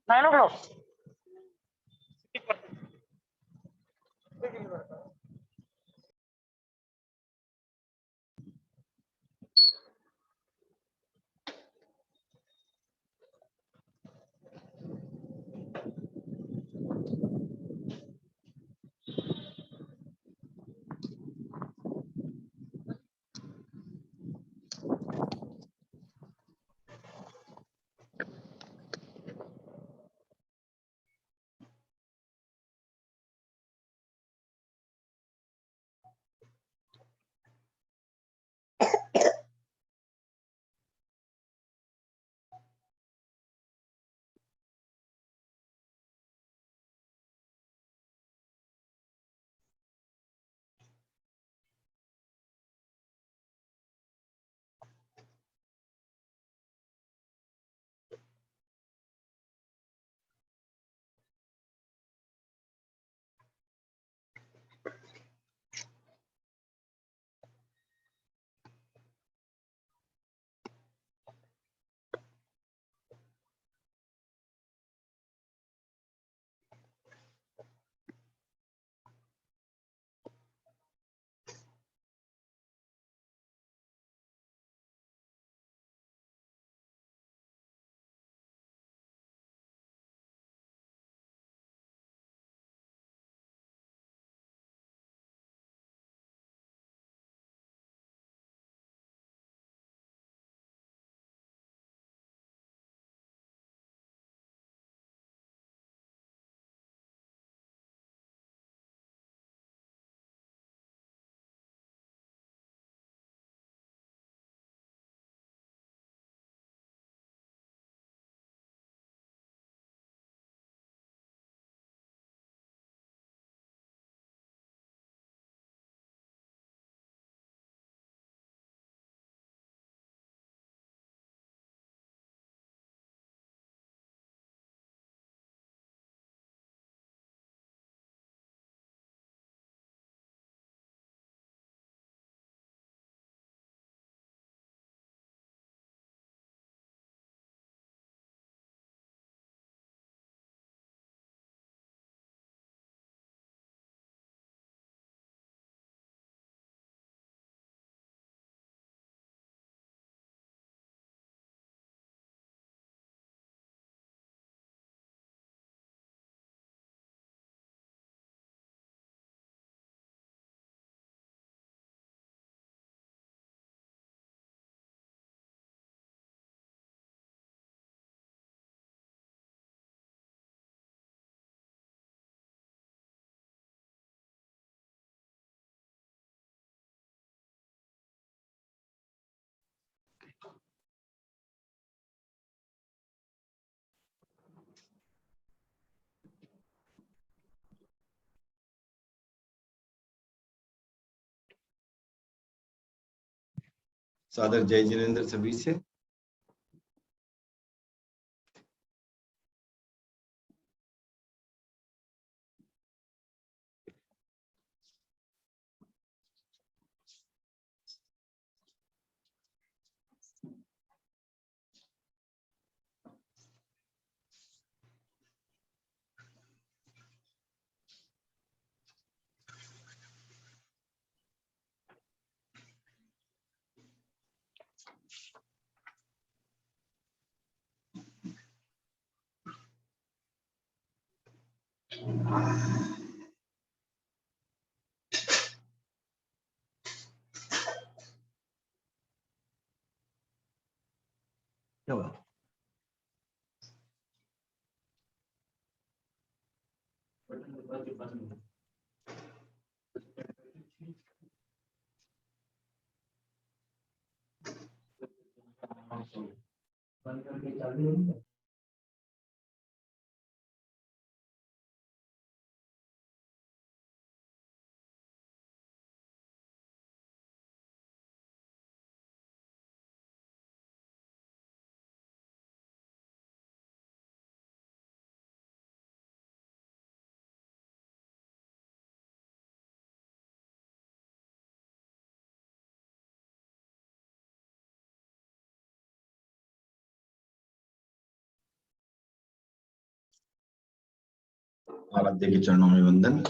9 o'clock. सादर जय जिनेंद्र सभी से। क्या हुआ? बंद करके चालू आराध्य के चरणों में वंदन।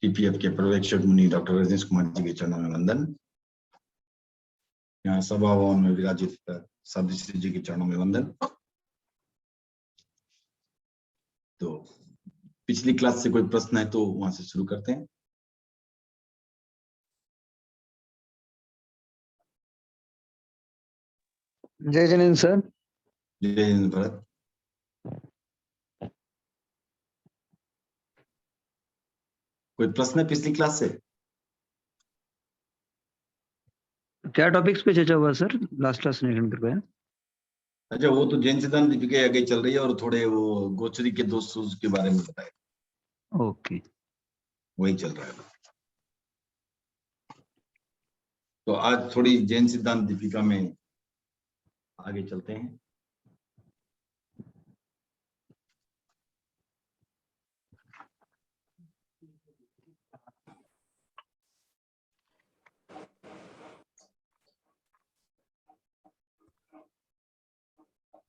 टीपीएफ के पर्यवेक्षक मुनि डॉक्टर रजनीश कुमार जी के चरणों में वंदन। यहाँ सभा भवन में विराजित सदस्य जी के चरणों में वंदन। तो पिछली क्लास से कोई प्रश्न है तो वहां से शुरू करते हैं। जय जैन सर। जय हिंद भरत। कोई प्रश्न है पिछली क्लास से? क्या टॉपिक्स पे चर्चा हुआ सर? लास्ट क्लास नहीं अटेंड कर पाया। अच्छा, वो तो जैन सिद्धांत दीपिका आगे चल रही है और थोड़े वो गोचरी के दो सूज के बारे में बताए। ओके, वही चल रहा है। तो आज थोड़ी जैन सिद्धांत दीपिका में आगे चलते हैं।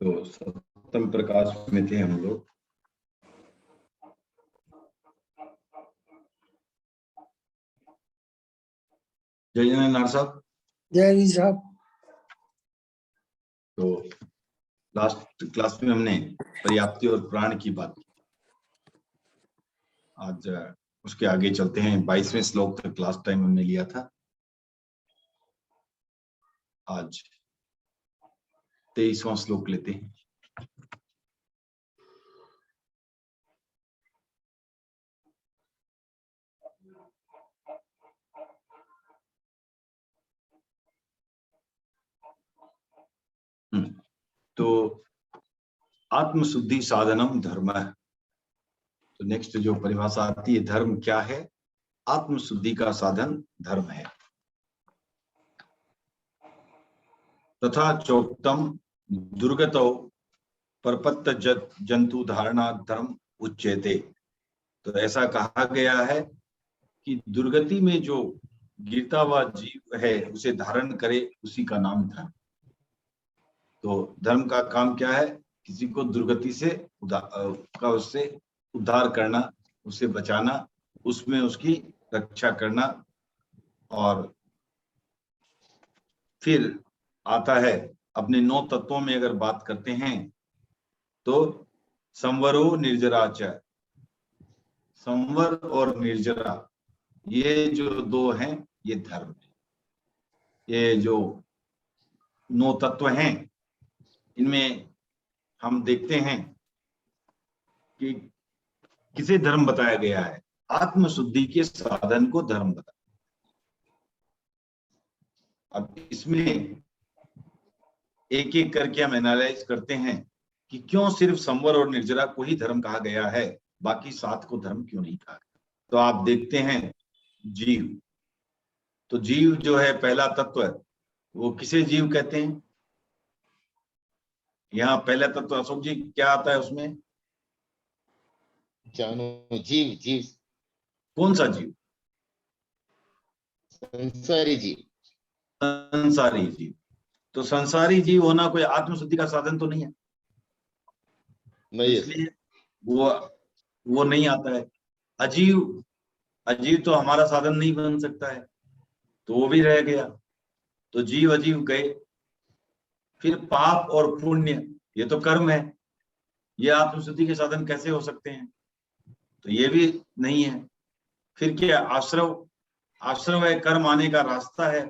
तो सप्तम प्रकाश में थे हम लोग। जय जगन्नाथ साहब। जय जी साहब। तो लास्ट क्लास में हमने पर्याप्ति और प्राण की बात की। आज उसके आगे चलते हैं। 22वें श्लोक तक लास्ट टाइम हमने लिया था। आज 23वां श्लोक लेते हैं। तो आत्मशुद्धि साधनम धर्म। तो नेक्स्ट जो परिभाषा आती है, धर्म क्या है? आत्मशुद्धि का साधन धर्म है। तथा चोक्तम दुर्गतो परपत्त जंतु धारणा धर्म उच्यते। तो ऐसा कहा गया है कि दुर्गति में जो गिरता हुआ जीव है उसे धारण करे, उसी का नाम धर्म। तो धर्म का काम क्या है? किसी को दुर्गति से उससे उद्धार करना, उसे बचाना, उसमें उसकी रक्षा करना। और फिर आता है अपने 9 तत्वों में अगर बात करते हैं तो संवरो निर्जराच। संवर और निर्जरा, ये जो दो हैं ये धर्म है। ये जो 9 तत्व हैं इनमें हम देखते हैं कि किसे धर्म बताया गया है? आत्मशुद्धि के साधन को धर्म बताया। अब इसमें एक एक करके हम एनालाइज करते हैं कि क्यों सिर्फ संवर और निर्जरा को ही धर्म कहा गया है, बाकी 7 को धर्म क्यों नहीं कहा गया? तो आप देखते हैं जीव। तो जीव जो है पहला तत्व, वो किसे जीव कहते हैं? यहाँ पहला तत्व अशोक जी क्या आता है उसमें? जानो, जीव। जीव कौन सा जीव? संसारी जीव। संसारी जीव। तो संसारी जीव होना कोई आत्मशुद्धि का साधन तो नहीं है, नहीं है। इसलिए वो नहीं आता है। अजीव, अजीव तो हमारा साधन नहीं बन सकता है, तो वो भी रह गया। तो जीव अजीव गए। फिर पाप और पुण्य, ये तो कर्म है, ये आत्मशुद्धि के साधन कैसे हो सकते हैं? तो ये भी नहीं है। फिर क्या? आश्रव। आश्रव है, कर्म आने का रास्ता है।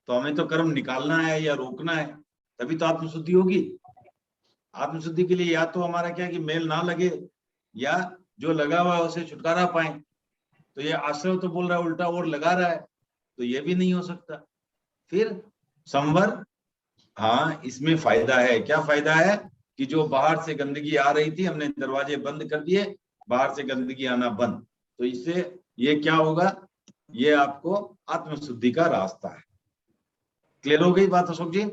तो हमें तो कर्म निकालना है या रोकना है, तभी तो आत्मशुद्धि होगी। आत्मशुद्धि के लिए या तो हमारा क्या कि मेल ना लगे, या जो लगा हुआ है उसे छुटकारा पाए। तो ये आश्रव तो बोल रहा है उल्टा और लगा रहा है, तो ये भी नहीं हो सकता। फिर संवर, हाँ इसमें फायदा है। क्या फायदा है? कि जो बाहर से गंदगी आ रही थी, हमने दरवाजे बंद कर दिए, बाहर से गंदगी आना बंद। तो इससे ये क्या होगा? ये आपको आत्मशुद्धि का रास्ता है। क्लियर हो गई बात अशोक जी?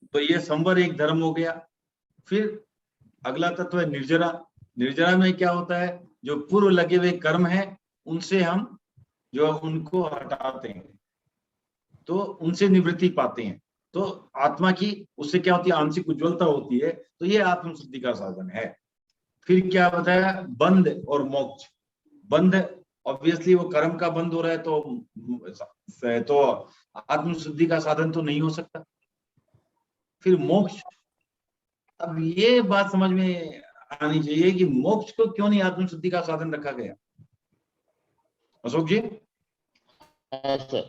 तो ये संवर एक धर्म हो गया। फिर अगला तत्व है निर्जरा। निर्जरा में क्या होता है? जो पूर्व लगे हुए कर्म हैं उनसे हम जो उनको हटाते हैं, तो उनसे निवृत्ति पाते हैं। तो आत्मा की उससे क्या होती है? आंशिक उज्ज्वलता होती है। तो ये आत्मशुद्धि का साधन है। फिर क्या बताया, बंध और मोक्ष। बंध ऑब्वियसली वो कर्म का बंध हो रहा है, तो आत्म शुद्धि का साधन तो नहीं हो सकता। फिर मोक्ष, अब ये बात समझ में आनी चाहिए कि मोक्ष को क्यों नहीं आत्म शुद्धि का साधन रखा गया। अशोक जी, हाँ सर।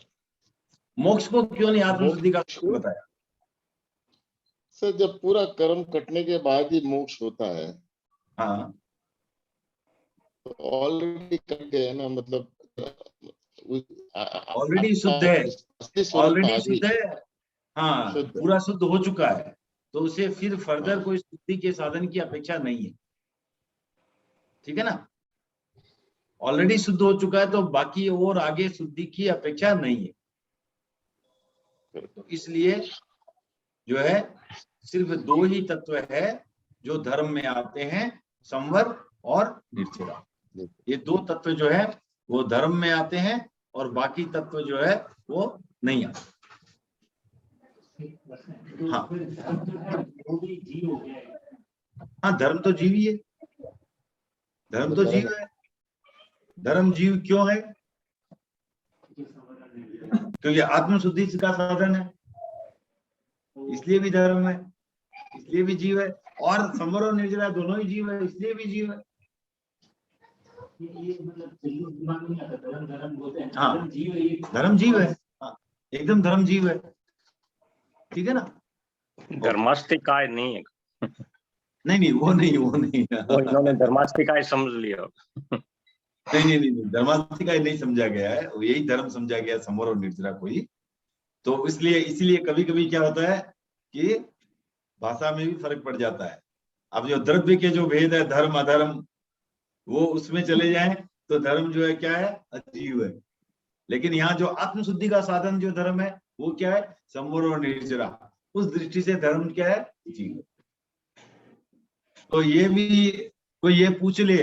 मोक्ष को क्यों नहीं आत्म शुद्धि का मोक्ष साधन बताया। सर, जब पूरा कर्म कटने के बाद ही मोक्ष होता है हाँ, तो ऑलरेडी कट गया ना, मतलब ऑलरेडी शुद्ध है, असली स्वरूप ऑलरेडी आ शुद्ध गई। है। हाँ, शुद्ध। पूरा शुद्ध हो चुका है, तो उसे फिर फर्दर हाँ। कोई शुद्धि के साधन की अपेक्षा नहीं है। ठीक है ना, ऑलरेडी शुद्ध हो चुका है, तो बाकी और आगे शुद्धि की अपेक्षा नहीं है। तो इसलिए जो है सिर्फ दो ही तत्व है जो धर्म में आते हैं, संवर और निर्जरा। ये दो तत्व जो है वो धर्म में आते हैं, और बाकी तत्व जो है वो नहीं आते। हाँ हाँ, धर्म तो जीव ही है, धर्म तो जीव है। धर्म जीव क्यों है, क्योंकि आत्म शुद्धि का साधन है, इसलिए भी धर्म है, इसलिए भी जीव है। और संवर और निर्जरा दोनों ही जीव है, इसलिए भी जीव है। ये मतलब दिमाग में आता, धर्म बोलते हैं। हाँ, धर्म जीव है। हाँ, एकदम धर्म जीव है। ठीक है ना, धर्मास्तिकाय नहीं है। नहीं, वो नहीं वो इन्होंने धर्मास्तिकाय समझ लिया। नहीं, धर्मास्तिकाय नहीं समझा गया है, यही धर्म समझा गया, संवर और निर्जरा को ही। तो इसीलिए कभी कभी क्या होता है कि भाषा में भी फर्क पड़ जाता है। अब जो द्रव्य के जो भेद है, धर्म अधर्म, वो उसमें चले जाएं तो धर्म जो है क्या है, अजीव है। लेकिन यहाँ जो आत्म शुद्धि का साधन जो धर्म है वो क्या है, संवर और निर्जरा। उस दृष्टि से धर्म क्या है, जीव। तो ये भी कोई ये पूछ ले,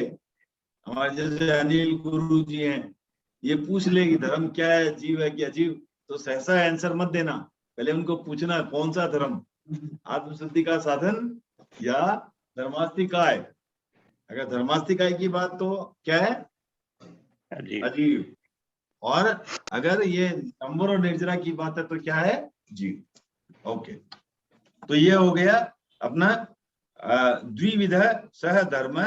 हमारे जैसे अनिल गुरु जी हैं, ये पूछ ले कि धर्म क्या है, जीव है कि अजीव, तो सहसा आंसर मत देना, पहले उनको पूछना कौन सा धर्म, आत्मशुद्धि का साधन या धर्मास्तिकाय। अगर धर्मास्तिकाय की बात तो क्या है, अजीव। और अगर ये संवर और निर्जरा की बात है तो क्या है, जीव। ओके, तो ये हो गया अपना द्विविध सह धर्म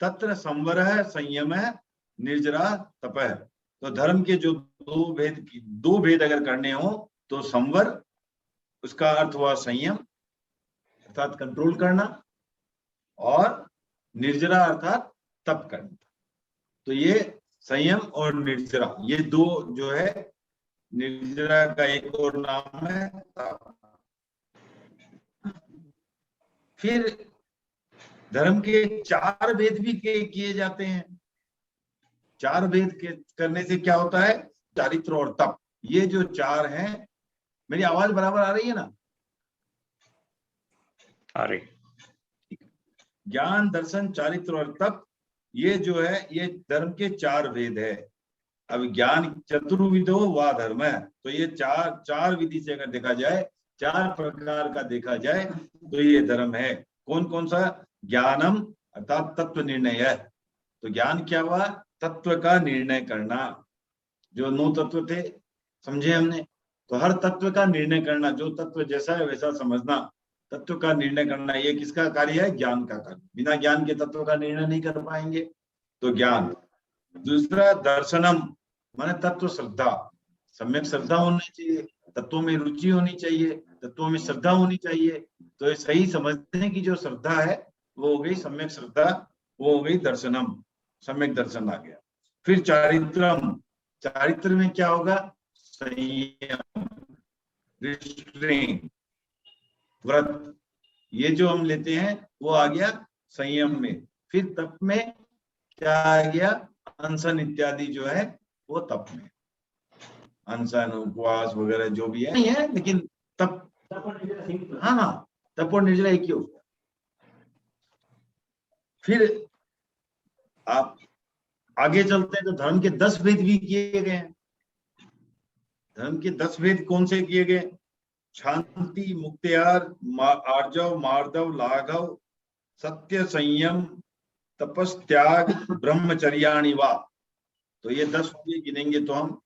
तत्र संवर संयम निर्जरा तपः। तो धर्म के जो दो भेद अगर करने हो तो संवर, उसका अर्थ हुआ संयम अर्थात कंट्रोल करना, और निर्जरा अर्थात तप करना। तो ये संयम और निर्जरा, ये दो जो है, निर्जरा का एक और नाम है तप। फिर धर्म के चार भेद भी किए जाते हैं। चार भेद करने से क्या होता है, चारित्र और तप, ये जो चार हैं। मेरी आवाज बराबर आ रही है ना? आ रही। ज्ञान, दर्शन, चारित्र और तप, ये जो है ये धर्म के चार भेद है। अब ज्ञान चतुर्विधो वा धर्म है, तो ये चार विधि से अगर देखा जाए, चार प्रकार का देखा जाए तो ये धर्म है। कौन कौन सा? ज्ञानम अर्थात तत्व निर्णय है। तो ज्ञान क्या हुआ, तत्व का निर्णय करना। जो 9 तत्व थे समझे हमने, तो हर तत्व का निर्णय करना, जो तत्व जैसा है वैसा समझना, तत्व का निर्णय करना, ये किसका कार्य है, ज्ञान का कार्य। बिना ज्ञान के तत्व का निर्णय नहीं कर पाएंगे, तो ज्ञान। दूसरा दर्शनम, माने तत्व श्रद्धा, सम्यक श्रद्धा होनी चाहिए, तत्वों में रुचि होनी चाहिए, तत्वों में श्रद्धा होनी चाहिए। तो सही समझने की जो श्रद्धा है वो हो गई सम्यक श्रद्धा, वो हो गई दर्शनम, सम्यक दर्शन आ गया। फिर चारित्रम, चारित्र में क्या होगा, संयम, रिस्ट्रेन, व्रत, ये जो हम लेते हैं वो आ गया संयम में। फिर तप में क्या आ गया, अनशन इत्यादि जो है वो तप में, अनशन उपवास वगैरह जो भी है नहीं है, लेकिन तप, हाँ, तप और निर्जरा एक ही हो गया। फिर आप आगे चलते हैं तो धर्म के 10 भेद भी किए गए हैं। धर्म के 10 भेद कौन से किए गए, शांति, मुक्तियार, आर्जव, मार्दव, लाघव, सत्य, संयम, तपस त्याग ब्रह्मचर्याणि वा, तो ये 10 ये गिनेंगे तो हम,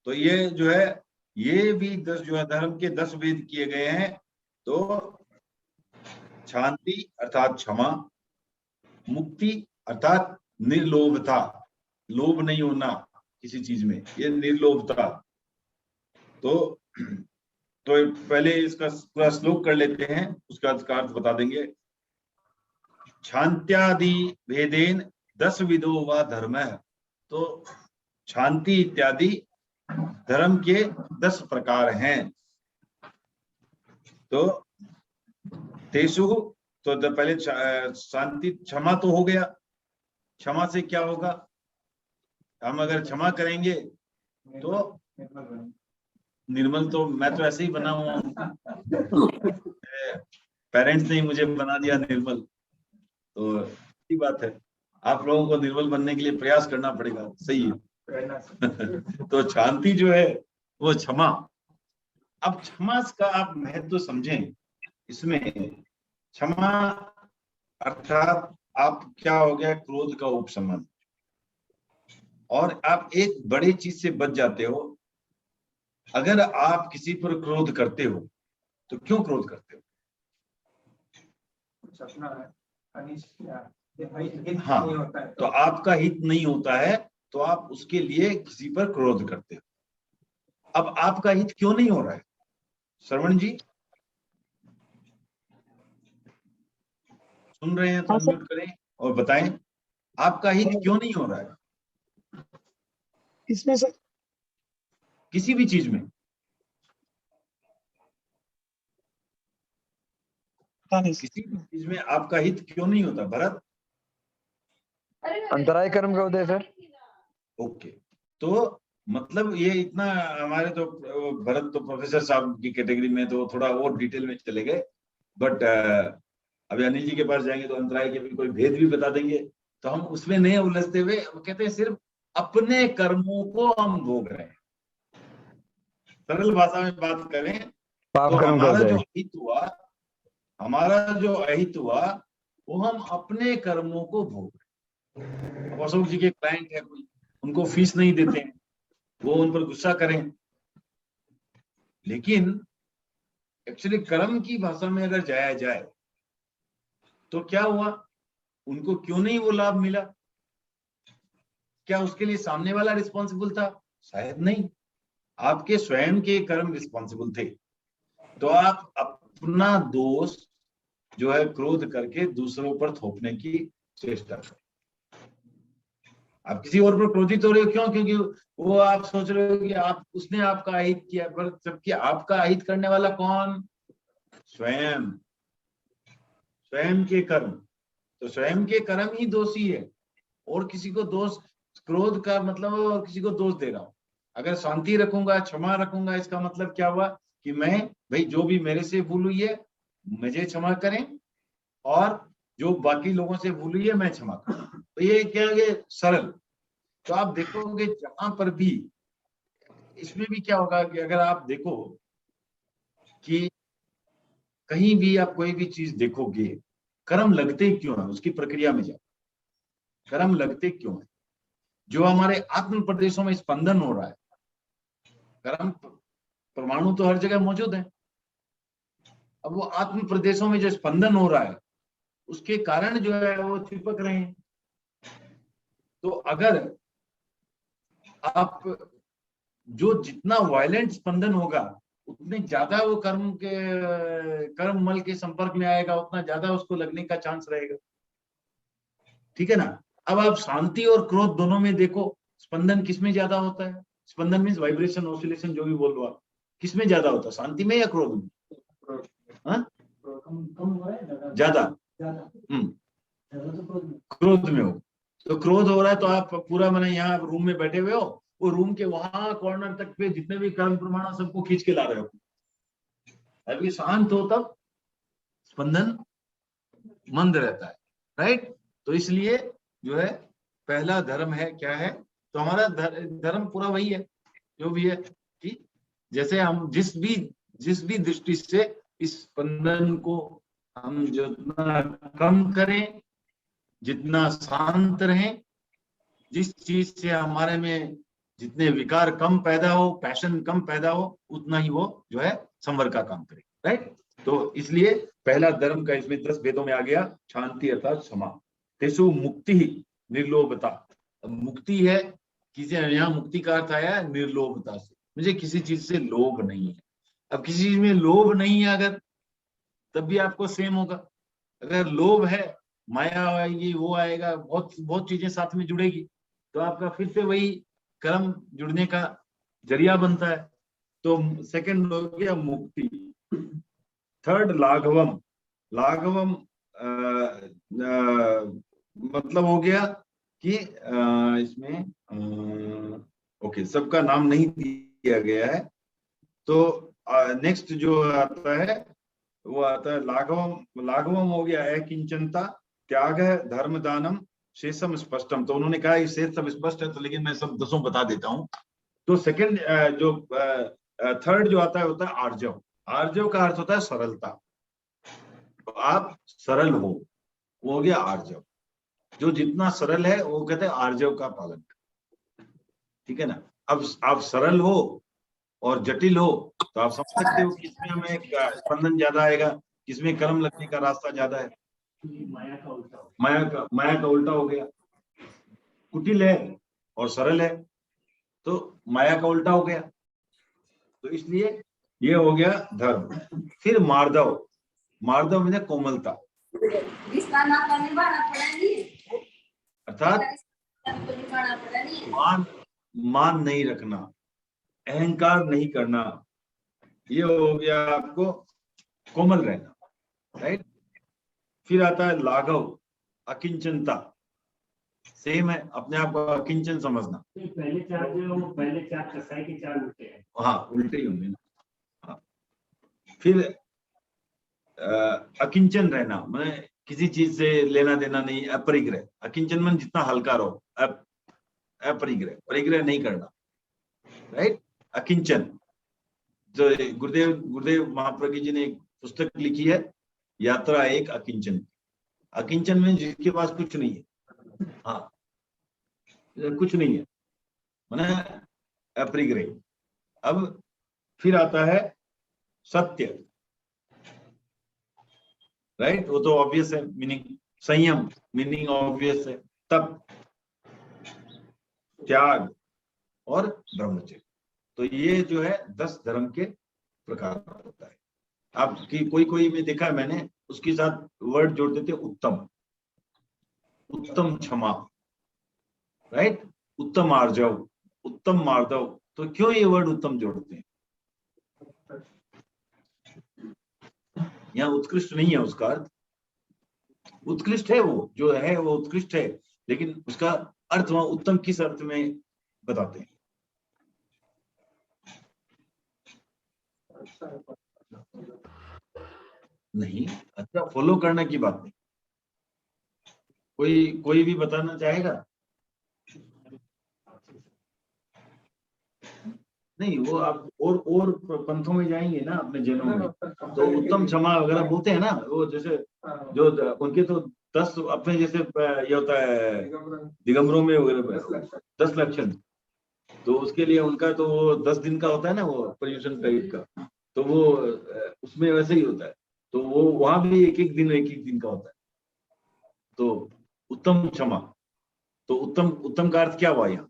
तो ये जो है ये भी 10 जो है धर्म के 10 वेद किए गए हैं। तो शांति अर्थात क्षमा, मुक्ति अर्थात निर्लोभता, लोभ नहीं होना किसी चीज में, ये निर्लोभता। तो पहले इसका पूरा श्लोक कर लेते हैं, उसका अर्थ बता देंगे। शांत्यादि भेदेन 10 विधो व धर्म, तो शांति इत्यादि धर्म के 10 प्रकार हैं। तो तेसु, तो पहले शांति, क्षमा तो हो गया, क्षमा से क्या होगा, हम अगर क्षमा करेंगे तो निर्मल, तो मैं तो ऐसे ही बना हुआ हूँ, पेरेंट्स ने मुझे बना दिया निर्मल, तो अच्छी बात है। आप लोगों को निर्मल बनने के लिए प्रयास करना पड़ेगा, सही है। तो शांति जो है वो क्षमा। अब क्षमा का आप महत्व समझें, इसमें क्षमा अर्थात आप क्या हो गया, क्रोध का उपशमन, और आप एक बड़ी चीज से बच जाते हो। अगर आप किसी पर क्रोध करते हो तो क्यों क्रोध करते हो? हाँ, तो आपका हित नहीं होता है, तो आप उसके लिए किसी पर क्रोध करते हो। अब आपका हित क्यों नहीं हो रहा है, श्रवण जी सुन रहे हैं तो अनम्यूट करें और बताएं, आपका हित क्यों नहीं हो रहा है इसमें सर? किसी भी चीज में? किसी भी चीज में आपका हित क्यों नहीं होता भरत? अंतराय कर्म का उदय सर। ओके, तो मतलब ये इतना हमारे तो भरत तो प्रोफेसर साहब की कैटेगरी में तो थोड़ा और डिटेल में चले गए, बट अभी अनिल जी के पास जाएंगे तो अंतराय के भी कोई भेद भी बता देंगे, तो हम उसमें नहीं उलझते हुए वो कहते हैं सिर्फ अपने कर्मों को हम भोग रहे हैं। सरल भाषा में बात करें तो हमारा जो अहित हुआ वो हम अपने कर्मों को भोग रहे हैं। अशोक जी के क्लाइंट है कोई, उनको फीस नहीं देते हैं, वो उन पर गुस्सा करें, लेकिन एक्चुअली कर्म की भाषा में अगर जाया जाए तो क्या हुआ, उनको क्यों नहीं वो लाभ मिला? क्या उसके लिए सामने वाला रिस्पॉन्सिबल था? शायद नहीं, आपके स्वयं के कर्म रिस्पॉन्सिबल थे। तो आप अपना दोष जो है क्रोध करके दूसरों पर थोपने की चेष्टा करें। आप किसी और पर क्रोधित हो रहे हो, क्यों? क्योंकि वो आप सोच रहे हो कि आप उसने आपका अहित किया, पर जबकि आपका अहित करने वाला कौन? स्वयं, स्वयं के कर्म। तो स्वयं के कर्म ही दोषी है, और किसी को दोष, क्रोध का मतलब और किसी को दोष दे रहा हूं। अगर शांति रखूंगा, क्षमा रखूंगा, इसका मतलब क्या हुआ कि मैं भाई जो भी मेरे से भूल हुई है मुझे क्षमा करें, और जो बाकी लोगों से भूल हुई है मैं क्षमा करूं। तो ये क्या है, सरल। तो आप देखोगे जहां पर भी, इसमें भी क्या होगा कि अगर आप देखो कि कहीं भी आप कोई भी चीज देखोगे, कर्म लगते क्यों है, उसकी प्रक्रिया में जाओ, कर्म लगते क्यों है? जो हमारे आत्म प्रदेशों में स्पंदन हो रहा है, कर्म परमाणु तो हर जगह मौजूद है, अब वो आत्म प्रदेशों में जो स्पंदन हो रहा है उसके कारण जो है वो चिपक रहे हैं। तो अगर आप जो जितना वायलेंट स्पंदन होगा उतने ज्यादा वो कर्म मल के संपर्क में आएगा, उतना ज्यादा उसको लगने का चांस रहेगा, ठीक है ना? अब आप शांति और क्रोध दोनों में देखो, स्पंदन किसमें ज्यादा होता है? स्पंदन मीन्स वाइब्रेशन, ऑसिलेशन, जो भी बोल लो आप, किसमें ज्यादा होता है, शांति में या क्रोध में? ज्यादा क्रोध में हो। तो क्रोध हो रहा है तो आप पूरा मैंने यहाँ रूम में बैठे हुए हो, वो रूम के वहां कॉर्नर तक पे जितने भी कर्म प्रमाण सबको खींच के ला रहे हो। अभी शांत हो तब स्पंदन मंद रहता है, राइट? तो इसलिए जो है पहला धर्म है, क्या है? तो हमारा धर्म पूरा वही है जो भी है, कि जैसे हम जिस भी दृष्टि से इस स्पंदन को हम जितना कम करें, जितना शांत रहें, जिस चीज से हमारे में जितने विकार कम पैदा हो, पैशन कम पैदा हो, उतना ही वो जो है संवर का काम करे, राइट। तो इसलिए पहला धर्म का इसमें 10 भेदों में आ गया शांति अर्थात क्षमा। तेसु मुक्ति ही निर्लोभता। मुक्ति है, किसी यहाँ मुक्ति का अर्थ आया है निर्लोभता से, मुझे किसी चीज से लोभ नहीं है। अब किसी चीज में लोभ नहीं है अगर, तब भी आपको सेम होगा। अगर लोभ है, माया आएगी, वो आएगा, बहुत बहुत चीजें साथ में जुड़ेगी, तो आपका फिर से वही कर्म जुड़ने का जरिया बनता है। तो सेकंड हो गया मुक्ति। थर्ड लाघवम। लाघवम मतलब हो गया कि इसमें ओके सबका नाम नहीं दिया गया है, तो नेक्स्ट जो आता है वो आता है लाघवम। लाघवम हो गया है किंचनता, त्याग, धर्म, दानम, शेषम स्पष्टम। तो उन्होंने कहा शेष सब स्पष्ट है, तो लेकिन मैं सब 10 बता देता हूँ। तो सेकंड जो थर्ड जो आता है होता है आर्जव। आर्जव का अर्थ होता है सरलता, तो आप सरल हो, वो हो गया आर्जव। जो जितना सरल है वो कहते हैं आर्जव का पालन, ठीक है ना। अब आप सरल हो और जटिल हो तो आप समझ सकते हो किसमें हमें स्पंदन ज्यादा आएगा, किसमें कर्म लगने का रास्ता ज्यादा है। माया का उल्टा हो। माया का उल्टा हो गया। कुटिल है और सरल है तो माया का उल्टा हो गया, तो इसलिए ये हो गया धर्म। फिर मार्दव। मार्दव में कोमलता, अर्थात मान नहीं रखना, अहंकार नहीं करना, ये हो गया आपको कोमल रहना, राइट। फिर आता है लाघव, अकिंचनता। सेम है, अपने आप को अकिंचन समझना। पहले चार जो वो पहले चार कसाई के चार उल्टे हैं। हाँ उल्टे ही होंगे ना। हाँ। फिर अकिंचन रहना, मैंने किसी चीज से लेना देना नहीं, अपरिग्रह। अकिंचन मन जितना हल्का रहो, अपरिग्रह, परिग्रह नहीं करना, राइट। अकिंचन जो गुरुदेव महाप्रज्ञ जी ने एक पुस्तक लिखी है, यात्रा एक अकिंचन। अकिंचन में जिसके पास कुछ नहीं है, हाँ कुछ नहीं है, मैंने अपरिग्रह। अब फिर आता है सत्य, राइट, वो तो ऑब्वियस है मीनिंग। संयम मीनिंग ऑब्वियस है। तप, त्याग और ब्रह्मचर्य। तो ये जो है 10 धर्म के प्रकार होता है। आपकी कोई में देखा है मैंने, उसके साथ वर्ड जोड़ देते उत्तम, उत्तम क्षमा, राइट, उत्तम आर्जव, उत्तम मार्दव। तो क्यों ये वर्ड उत्तम जोड़ते हैं? यहाँ उत्कृष्ट नहीं है उसका अर्थ, उत्कृष्ट है वो जो है, वो उत्कृष्ट है, लेकिन उसका अर्थ वहां उत्तम किस अर्थ में बताते हैं। नहीं, अच्छा फॉलो करने की बात नहीं। कोई भी बताना चाहेगा? नहीं, वो आप और पंथों में जाएंगे ना अपने जन्म में, तो उत्तम क्षमा वगैरह बोलते हैं ना, वो जैसे जो उनके तो 10 अपने जैसे ये होता है दिगंबरों में वगैरह 10 लक्षण। तो उसके लिए उनका तो वो 10 दिन का होता है ना, वो पर्यूषण टाइप का, तो वो उसमें वैसे ही होता है। तो वो वहां भी एक एक दिन का होता है। तो उत्तम क्षमा, तो उत्तम का अर्थ क्या हुआ यहाँ?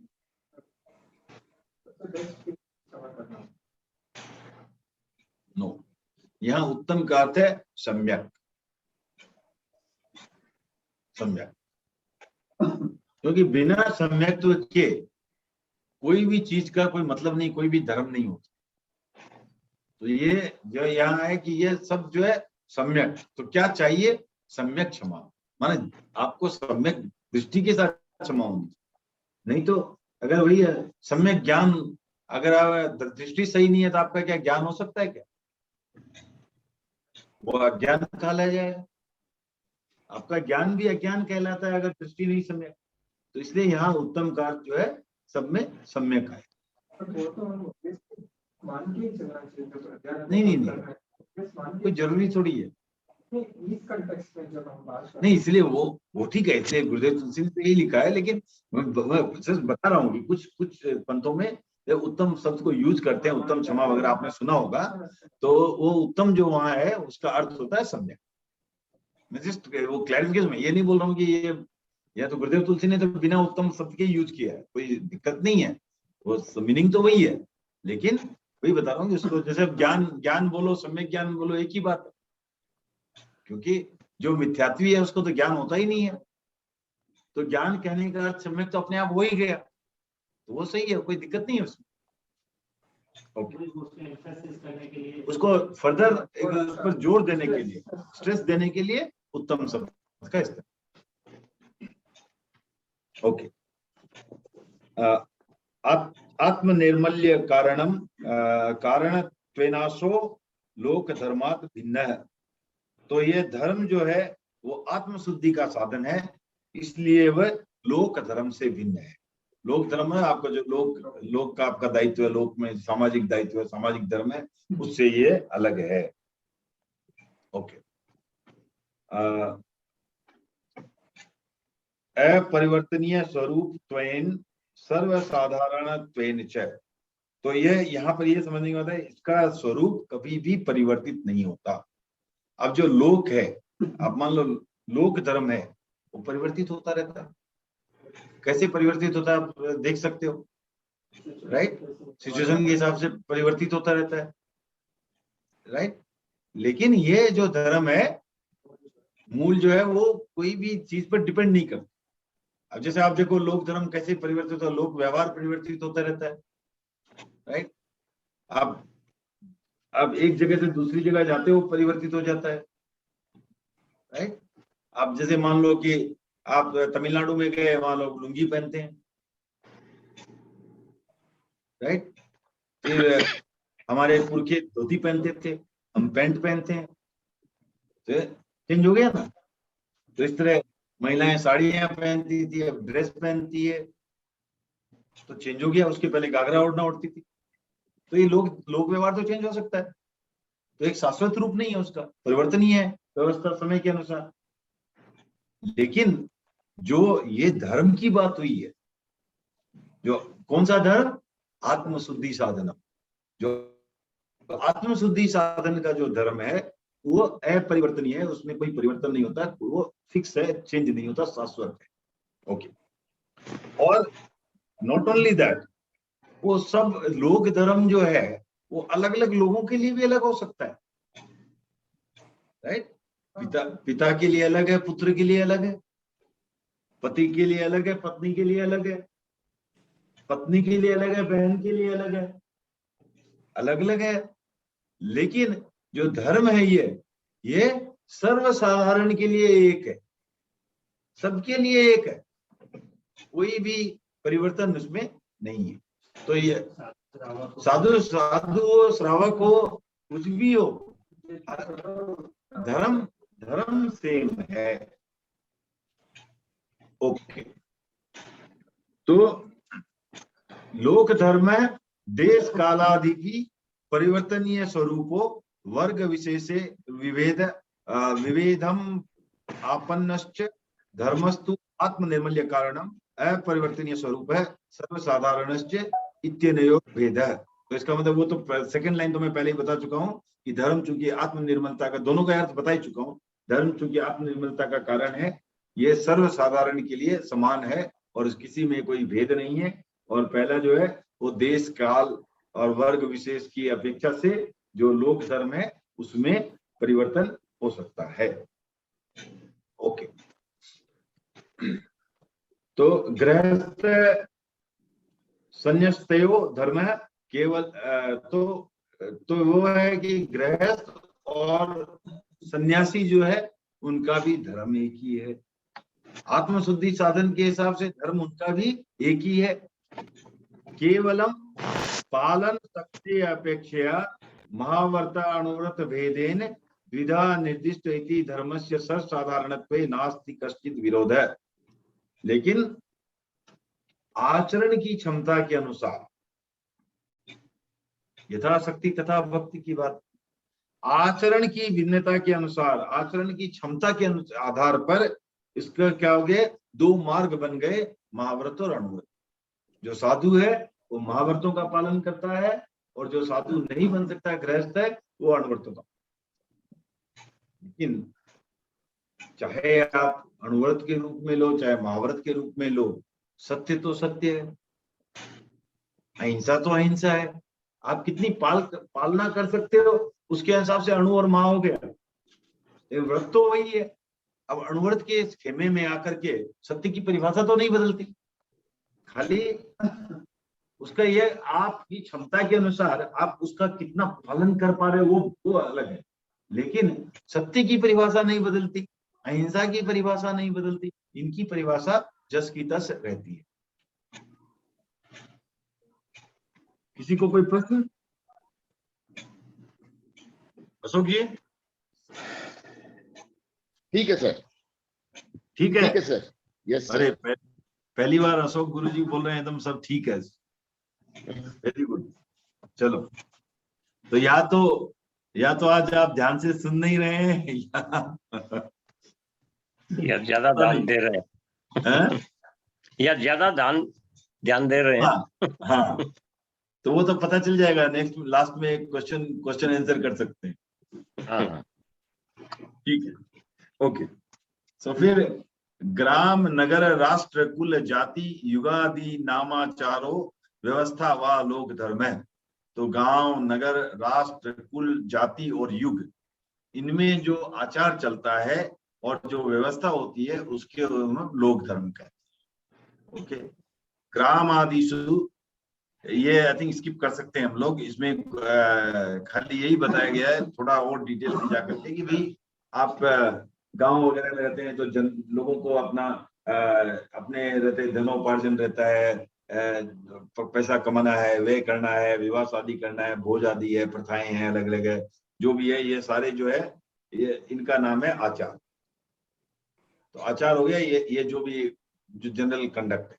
नो, यहाँ उत्तम का अर्थ है सम्यक। सम्यक, क्योंकि बिना सम्यक्त्व के कोई भी चीज का कोई मतलब नहीं, कोई भी धर्म नहीं होता। तो ये जो यहाँ है कि ये सब जो है सम्यक। तो क्या चाहिए? सम्यक क्षमा, माने आपको सम्यक दृष्टि के साथ क्षमा होनी। नहीं तो अगर वही है सम्यक ज्ञान, अगर आप दृष्टि सही नहीं है तो आपका क्या ज्ञान हो सकता है क्या? वो अज्ञान कहलाया जाएगा। आपका ज्ञान भी अज्ञान कहलाता है अगर दृष्टि नहीं सम्यक। तो इसलिए यहाँ उत्तम का अर्थ जो है सब में सम्यक है। नहीं, कोई जरूरी थोड़ी है। इस कंटेक्स्ट में जब हम बात नहीं, इसलिए वो ठीक है, इसलिए गुरुदेव तुलसी ने तो यही लिखा है, लेकिन मैं सिर्फ बता रहा हूँ कि कुछ कुछ पंथों में जब उत्तम शब्द को यूज करते हैं, उत्तम क्षमा वगैरह आपने सुना होगा, तो वो उत्तम जो वहां है उसका अर्थ होता है सम्यक। मैं जस्ट वो क्लैरिफिकेशन में ये नहीं बोल रहा हूँ कि ये, या तो गुरुदेव तुलसी ने तो बिना उत्तम शब्द के यूज किया है, कोई दिक्कत नहीं है, वो मीनिंग तो वही है, लेकिन वही बता रहा हूँ कि उसको जैसे ज्ञान बोलो, सम्यक ज्ञान बोलो, एक ही बात है, क्योंकि जो मिथ्यात्वी है उसको तो ज्ञान होता ही नहीं है, तो ज्ञान कहने का अर्थ सम्यक तो अपने आप हो ही गया, तो वो सही है, कोई दिक्कत नहीं है उसमें। ओके, उसको फर्दर उस पर जोर देने के लिए, स्ट्रेस देने के लिए उत्तम शब्द का इस्तेमाल। ओके, आत्मनिर्मल्य कारणम कारणत्वेनाशो लोक धर्मात् भिन्न। तो ये धर्म जो है वो आत्मशुद्धि का साधन है, इसलिए वह लोक धर्म से भिन्न है। लोक धर्म है आपका जो लोक का आपका दायित्व है, लोक में सामाजिक दायित्व है, सामाजिक धर्म है, उससे ये अलग है। ओके, अपरिवर्तनीय स्वरूप त्वेन सर्वसाधारण त्वेन च। तो ये यहाँ पर ये समझने की बात है, इसका स्वरूप कभी भी परिवर्तित नहीं होता। अब जो लोक है, आप मान लो लोक धर्म है, वो परिवर्तित होता रहता है। कैसे परिवर्तित होता है आप देख सकते हो, राइट? सिचुएशन के हिसाब से परिवर्तित होता रहता है, राइट? लेकिन ये जो धर्म है, मूल जो है वो कोई भी चीज पर डिपेंड नहीं करता। अब जैसे आप देखो लोक धर्म कैसे परिवर्तित होता है, लोक व्यवहार परिवर्तित होता रहता है, राइट? आप एक जगह से दूसरी जगह जाते हो, परिवर्तित हो जाता है, राइट? आप जैसे मान लो कि आप तमिलनाडु में गए, वहां लोग लुंगी पहनते हैं, राइट? फिर हमारे पुरखे धोती पहनते थे, हम पैंट पहनते हैं, तो चेंज हो गया ना। तो इस तरह महिलाएं साड़ियां पहनती थी, अब ड्रेस पहनती है, तो चेंज हो गया। उसके पहले घाघरा ओढ़ना उड़ती थी, तो ये लोक व्यवहार तो चेंज हो सकता है, तो एक शाश्वत रूप नहीं है उसका, परिवर्तनीय है व्यवस्था समय के अनुसार। लेकिन जो ये धर्म की बात हुई है, जो कौन सा धर्म, आत्मशुद्धि साधन, जो आत्मशुद्धि साधन का जो धर्म है वो अपरिवर्तनीय है, उसमें कोई परिवर्तन नहीं होता, वो फिक्स है, चेंज नहीं होता, शाश्वत है। ओके, और नॉट ओनली दैट, वो सब लोक धर्म जो है वो अलग अलग लोगों के लिए भी अलग हो सकता है, राइट? पिता के लिए अलग है, पुत्र के लिए अलग है, पति के लिए अलग है, पत्नी के लिए अलग है, पत्नी के लिए अलग है, बहन के लिए अलग है, अलग अलग है। लेकिन जो धर्म है ये सर्वसाधारण के लिए एक है, सबके लिए एक है, कोई भी परिवर्तन उसमें नहीं है। तो ये साधु श्रावक हो, कुछ भी हो, धर्म सेम है। ओके, तो लोक धर्म देश कालादि की परिवर्तनीय स्वरूपो वर्ग विशेषे विभेदम आपन्नश्च धर्मस्तु आत्मनिर्मल्य कारणम अपरिवर्तनीय स्वरूप है सर्वसाधारणश्च इत्यनयो भेद। तो इसका मतलब वो तो सेकंड लाइन तो मैं पहले ही बता चुका हूं कि धर्म चूंकि आत्मनिर्मलता का, दोनों का अर्थ बता ही चुका हूं, धर्म चूंकि आत्मनिर्मलता का कारण है, ये सर्वसाधारण के लिए समान है और किसी में कोई भेद नहीं है। और पहला जो है वो देश काल और वर्ग विशेष की अपेक्षा से जो लोक धर्म है उसमें परिवर्तन हो सकता है। ओके, तो गृहस्थ संन्यास्तयो धर्म है केवल तो वो है कि गृहस्थ और सन्यासी जो है उनका भी धर्म एक ही है। आत्मशुद्धि साधन के हिसाब से धर्म उनका भी एक ही है। केवलम पालन शक्ति अपेक्षया महावर्त अनुव्रत भेदेन द्विधा निर्दिष्ट इति धर्मस्य सर्वसाधारणत्वे नास्ति कश्चित् विरोध। लेकिन आचरण की क्षमता के अनुसार यथाशक्ति तथा भक्ति की बात, आचरण की भिन्नता के अनुसार, आचरण की क्षमता के आधार पर इसका क्या हो गया, दो मार्ग बन गए, महाव्रत और अणुव्रत। जो साधु है वो महाव्रतों का पालन करता है, और जो साधु नहीं बन सकता, गृहस्थ है, वो अणुव्रतों का। लेकिन चाहे आप अणुव्रत के रूप में लो, चाहे महाव्रत के रूप में लो, सत्य तो सत्य है, अहिंसा तो अहिंसा है। आप कितनी पालना कर सकते हो, उसके हिसाब से अणु और महा हो गया। व्रत तो वही है। अब अणुव्रत के इस खेमे में आकर के सत्य की परिभाषा तो नहीं बदलती, खाली उसका ये आपकी क्षमता के अनुसार आप उसका कितना पालन कर पा रहे हो, वो अलग है। लेकिन सत्य की परिभाषा नहीं बदलती, अहिंसा की परिभाषा नहीं बदलती, इनकी परिभाषा जस की तस रहती है। किसी को कोई प्रश्न? अशोक जी? ठीक है सर, ठीक है। ठीक है सर, यस सर। अरे पहली बार अशोक गुरु जी बोल रहे हैं एकदम सब ठीक है, वेरी गुड। चलो, तो या तो आज आप ध्यान से सुन नहीं रहे हैं या ज्यादा ध्यान दे रहे हैं, या ज्यादा ध्यान दे रहे हैं। हाँ हाँ, तो वो तो पता चल जाएगा, नेक्स्ट लास्ट में क्वेश्चन आंसर कर सकते हैं। हाँ, ठीक है, ओके। तो फिर ग्राम, नगर, राष्ट्र, कुल, जाति, युगादि नामाचारो व्यवस्था व लोक धर्म है। तो गांव, नगर, राष्ट्र, कुल, जाति और युग, इनमें जो आचार चलता है और जो व्यवस्था होती है उसके लोक धर्म कहते हैं। ओके, ग्राम आदिशु, ये आई थिंक स्किप कर सकते हैं हम लोग, इसमें खाली यही बताया गया है, थोड़ा और डिटेल में जाकर के कि भाई आप गांव वगैरह में रहते हैं तो लोगों को अपना अपने रहते धनोपार्जन रहता है, पैसा कमाना है, व्यय करना है, विवाह शादी करना है, भोज आदि है, प्रथाएं हैं, अलग अलग है, जो भी है, ये सारे जो है ये इनका नाम है आचार। तो आचार हो गया ये जो भी जो जनरल कंडक्ट है।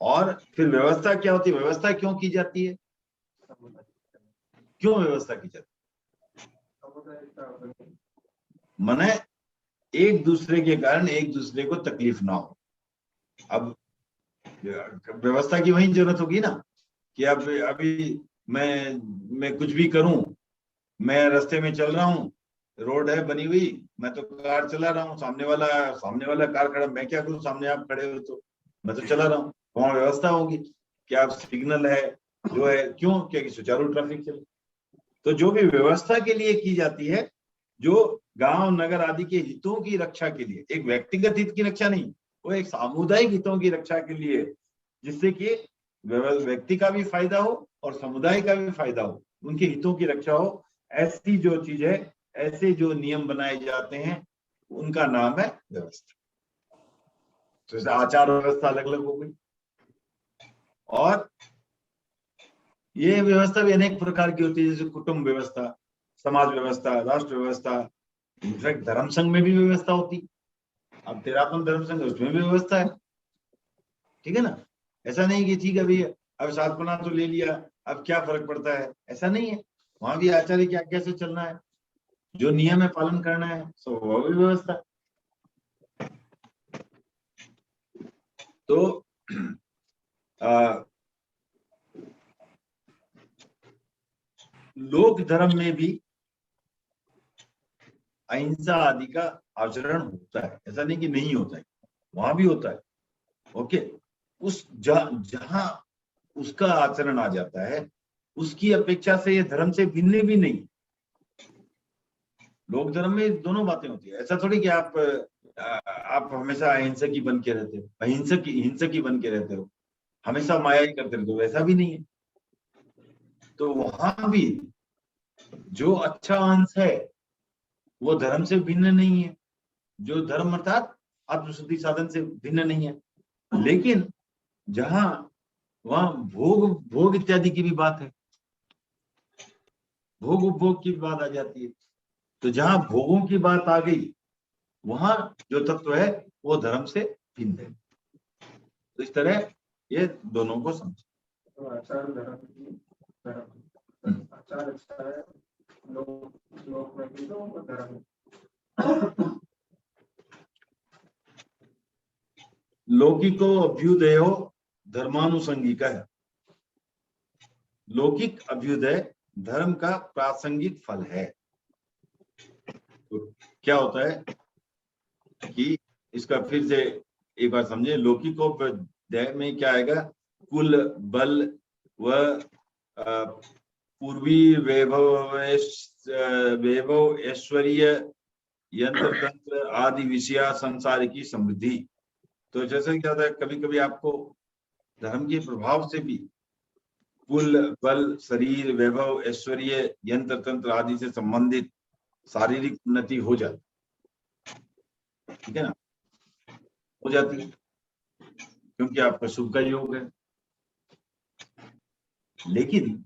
और फिर व्यवस्था क्या होती है, व्यवस्था क्यों की जाती है, क्यों व्यवस्था की जाती है? माने एक दूसरे के कारण एक दूसरे को तकलीफ ना हो। अब व्यवस्था की वही जरूरत होगी ना कि अब अभी मैं कुछ भी करूं, मैं रास्ते में चल रहा हूं, रोड है बनी हुई, मैं तो कार चला रहा हूँ, सामने वाला कार खड़ा, मैं क्या करूं, सामने आप खड़े हो तो मैं तो चला रहा हूँ, वहां व्यवस्था होगी कि आप सिग्नल है जो है, क्यों, क्या सुचारू ट्रैफिक चले। तो जो भी व्यवस्था के लिए की जाती है, जो गांव नगर आदि के हितों की रक्षा के लिए, एक व्यक्तिगत हित की रक्षा नहीं, वो एक सामुदायिक हितों की रक्षा के लिए, जिससे कि व्यक्ति का भी फायदा हो और समुदाय का भी फायदा हो, उनके हितों की रक्षा हो, ऐसी जो चीज है, ऐसे जो नियम बनाए जाते हैं, उनका नाम है व्यवस्था। तो जैसे आचार व्यवस्था अलग अलग हो गई, और ये व्यवस्था भी अनेक प्रकार की होती है, जैसे कुटुंब व्यवस्था, समाज व्यवस्था, राष्ट्र व्यवस्था, इनफैक्ट धर्म संघ में भी व्यवस्था होती। अब तेरापन धर्म संघ, उसमें भी व्यवस्था है, ठीक है ना। ऐसा नहीं कि ठीक है भैया अब सातपना तो ले लिया, अब क्या फर्क पड़ता है, ऐसा नहीं है। वहां भी आचार्य की आज्ञा से चलना है, जो नियम है पालन करना है, सो वो भी व्यवस्था। तो लोक धर्म में भी अहिंसा आदि का आचरण होता है, ऐसा नहीं कि नहीं होता है, वहां भी होता है। ओके, उस जहां उसका आचरण आ जाता है, उसकी अपेक्षा से ये धर्म से भिन्न भी नहीं। लोक धर्म में दोनों बातें होती है, ऐसा थोड़ी कि आप हमेशा अहिंसक ही बन के रहते हो, हिंसक ही बन के रहते हो, हमेशा माया ही करते रहते हो, ऐसा भी नहीं है। तो वहां भी जो अच्छा अंश है वो धर्म से भिन्न नहीं है, जो धर्म अर्थात आत्मशुद्धि साधन से भिन्न नहीं है। लेकिन जहां वहां भोग इत्यादि की भी बात है, भोग उपभोग की बात आ जाती है, तो जहां भोगों की बात आ गई, वहां जो तत्व है वो धर्म से भिन्न है। तो इस तरह ये दोनों को समझ। तो आचार धर्म की आचार अच्छा है, लोक में भी तो धर्म लौकिको अभ्युदयो धर्मानुसंगिका है। लौकिक अभ्युदय धर्म का प्रासंगिक फल है। तो क्या होता है कि इसका फिर से एक बार समझे। लौकिकोपध्याय में क्या आएगा? कुल, बल व पूर्वी वैभव ऐश्वर्य यंत्र तंत्र आदि विषया संसार की समृद्धि। तो जैसे क्या होता है, कभी कभी आपको धर्म के प्रभाव से भी कुल, बल, शरीर, वैभव, ऐश्वर्य, यंत्र तंत्र आदि से संबंधित शारीरिक उन्नति हो जाती, ठीक है ना, हो जाती है, क्योंकि आपका शुभ का योग है। लेकिन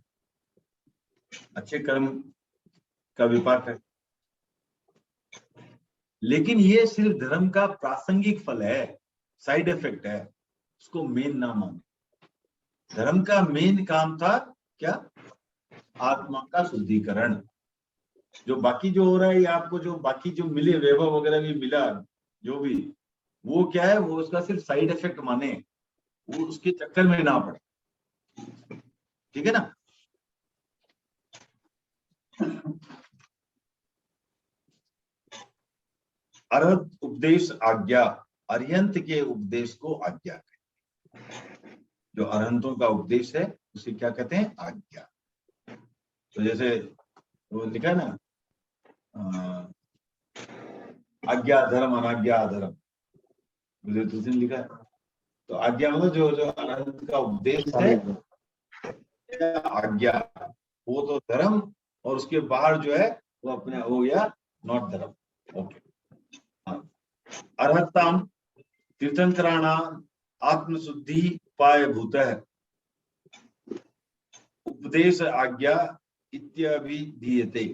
अच्छे कर्म का विपाक है। लेकिन ये सिर्फ धर्म का प्रासंगिक फल है, साइड इफेक्ट है, उसको मेन ना माने। धर्म का मेन काम था क्या? आत्मा का शुद्धिकरण। जो बाकी जो हो रहा है, या आपको जो बाकी जो मिले, वैभव वगैरह भी मिला, जो भी, वो क्या है, वो उसका सिर्फ साइड इफेक्ट माने, वो उसके चक्कर में ना पड़े, ठीक है ना। अरहत उपदेश आज्ञा, अरिहंत के उपदेश को आज्ञा कहते हैं। जो अरहंतों का उपदेश है उसे क्या कहते हैं? आज्ञा। तो जैसे वो लिखा है ना, आज्ञा धर्म अनाज्ञा अधर्म, मुझे तुझे लिखा है। तो आज्ञा मतलब जो जो अरहंत का उपदेश है, आज्ञा, वो तो धर्म, और उसके बाहर जो है वो अपने हो गया नॉट धर्म। ओके। अर्हताम तीर्थंकराणाम आत्मशुद्धि उपाय भूत है उपदेश आज्ञा इत्यभिधीयते।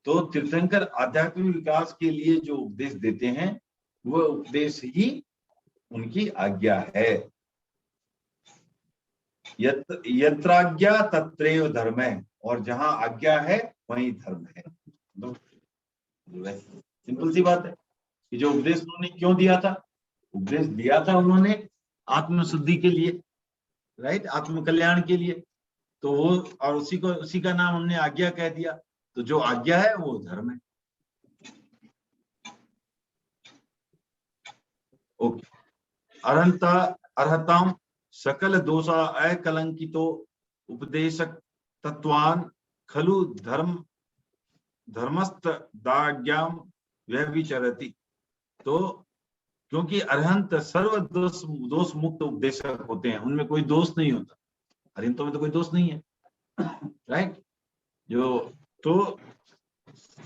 तो तीर्थंकर आध्यात्मिक विकास के लिए जो उपदेश देते हैं, वो उपदेश ही उनकी आज्ञा है। यत्राज्ञा तत्रैव धर्म है, और जहां आज्ञा है वहीं धर्म है। सिंपल सी बात है कि जो उपदेश उन्होंने क्यों दिया था? उपदेश दिया था उन्होंने आत्मशुद्धि के लिए, राइट, आत्म कल्याण के लिए। तो वो, और उसी का नाम हमने आज्ञा कह दिया। तो जो आज्ञा है वो धर्म है। ओके। अर्हताम सकल दोषा अकलंकितो उपदेशक तत्वान खलु धर्मस्थ दाज्ञाम व्यभिचरति। तो क्योंकि अरहंत सर्व दोष मुक्त उपदेशक होते हैं, उनमें कोई दोष नहीं होता। अरहंतों में तो कोई दोष नहीं है, राइट। जो तो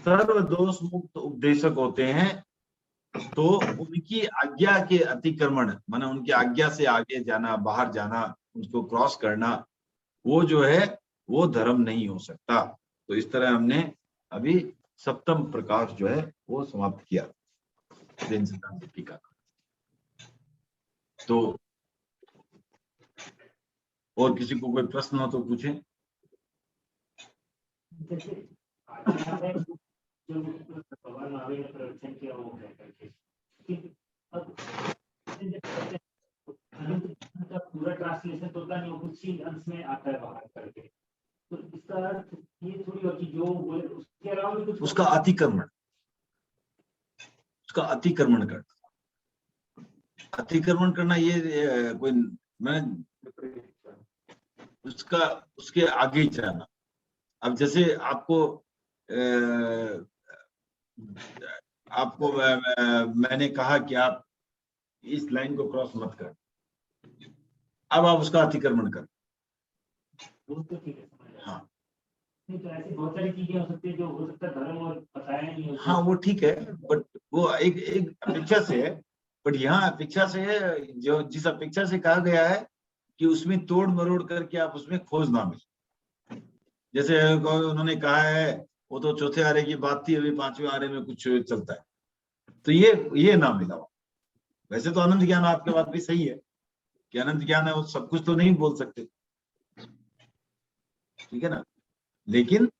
सर्व दोष मुक्त उपदेशक होते हैं, तो उनकी आज्ञा के अतिक्रमण, माने उनकी आज्ञा से आगे जाना, बाहर जाना, उसको क्रॉस करना, वो जो है वो धर्म नहीं हो सकता। तो इस तरह हमने अभी सप्तम प्रकाश जो है वो समाप्त किया जैन सिद्धांत टीका। तो और किसी को कोई प्रश्न हो तो पूछें। जैसे आज्ञा है, जो भगवान महावीर ने प्रवचन किया वो है करके, अब का पूरा ट्रांसलेशन तो होता नहीं, वो कुछ ही अंश में आता है बाहर करके। तो इसका अर्थ ये थोड़ी हो कि जो बोले उसके अलावा भी कुछ, उसका अतिक्रमण करना, अतिक्रमण करना, ये कोई मैं उसके आगे ही जाना। अब जैसे आपको मैंने कहा कि आप इस लाइन को क्रॉस मत कर, अब आप उसका अतिक्रमण कर। वो तो ठीक है, समझ आया। हाँ, नहीं तो ऐसी बहुत सारी चीजें हो सकती है जो हो सकता है धर्म और बताया नहीं होता। हाँ वो ठीक है, बट वो एक अपेक्षा से है। बट यहाँ अपेक्षा से है, जो जिस अपेक्षा से कहा गया है कि उसमें तोड़ मरोड़ करके आप उसमें खोज ना मिले। जैसे उन्होंने कहा है वो तो चौथे आरे की बात थी, अभी पांचवें आरे में कुछ चलता है, तो ये ना मिला। वैसे तो अनंत ज्ञान, आपके बात भी सही है कि अनंत ज्ञान है, वो सब कुछ तो नहीं बोल सकते, ठीक है ना। लेकिन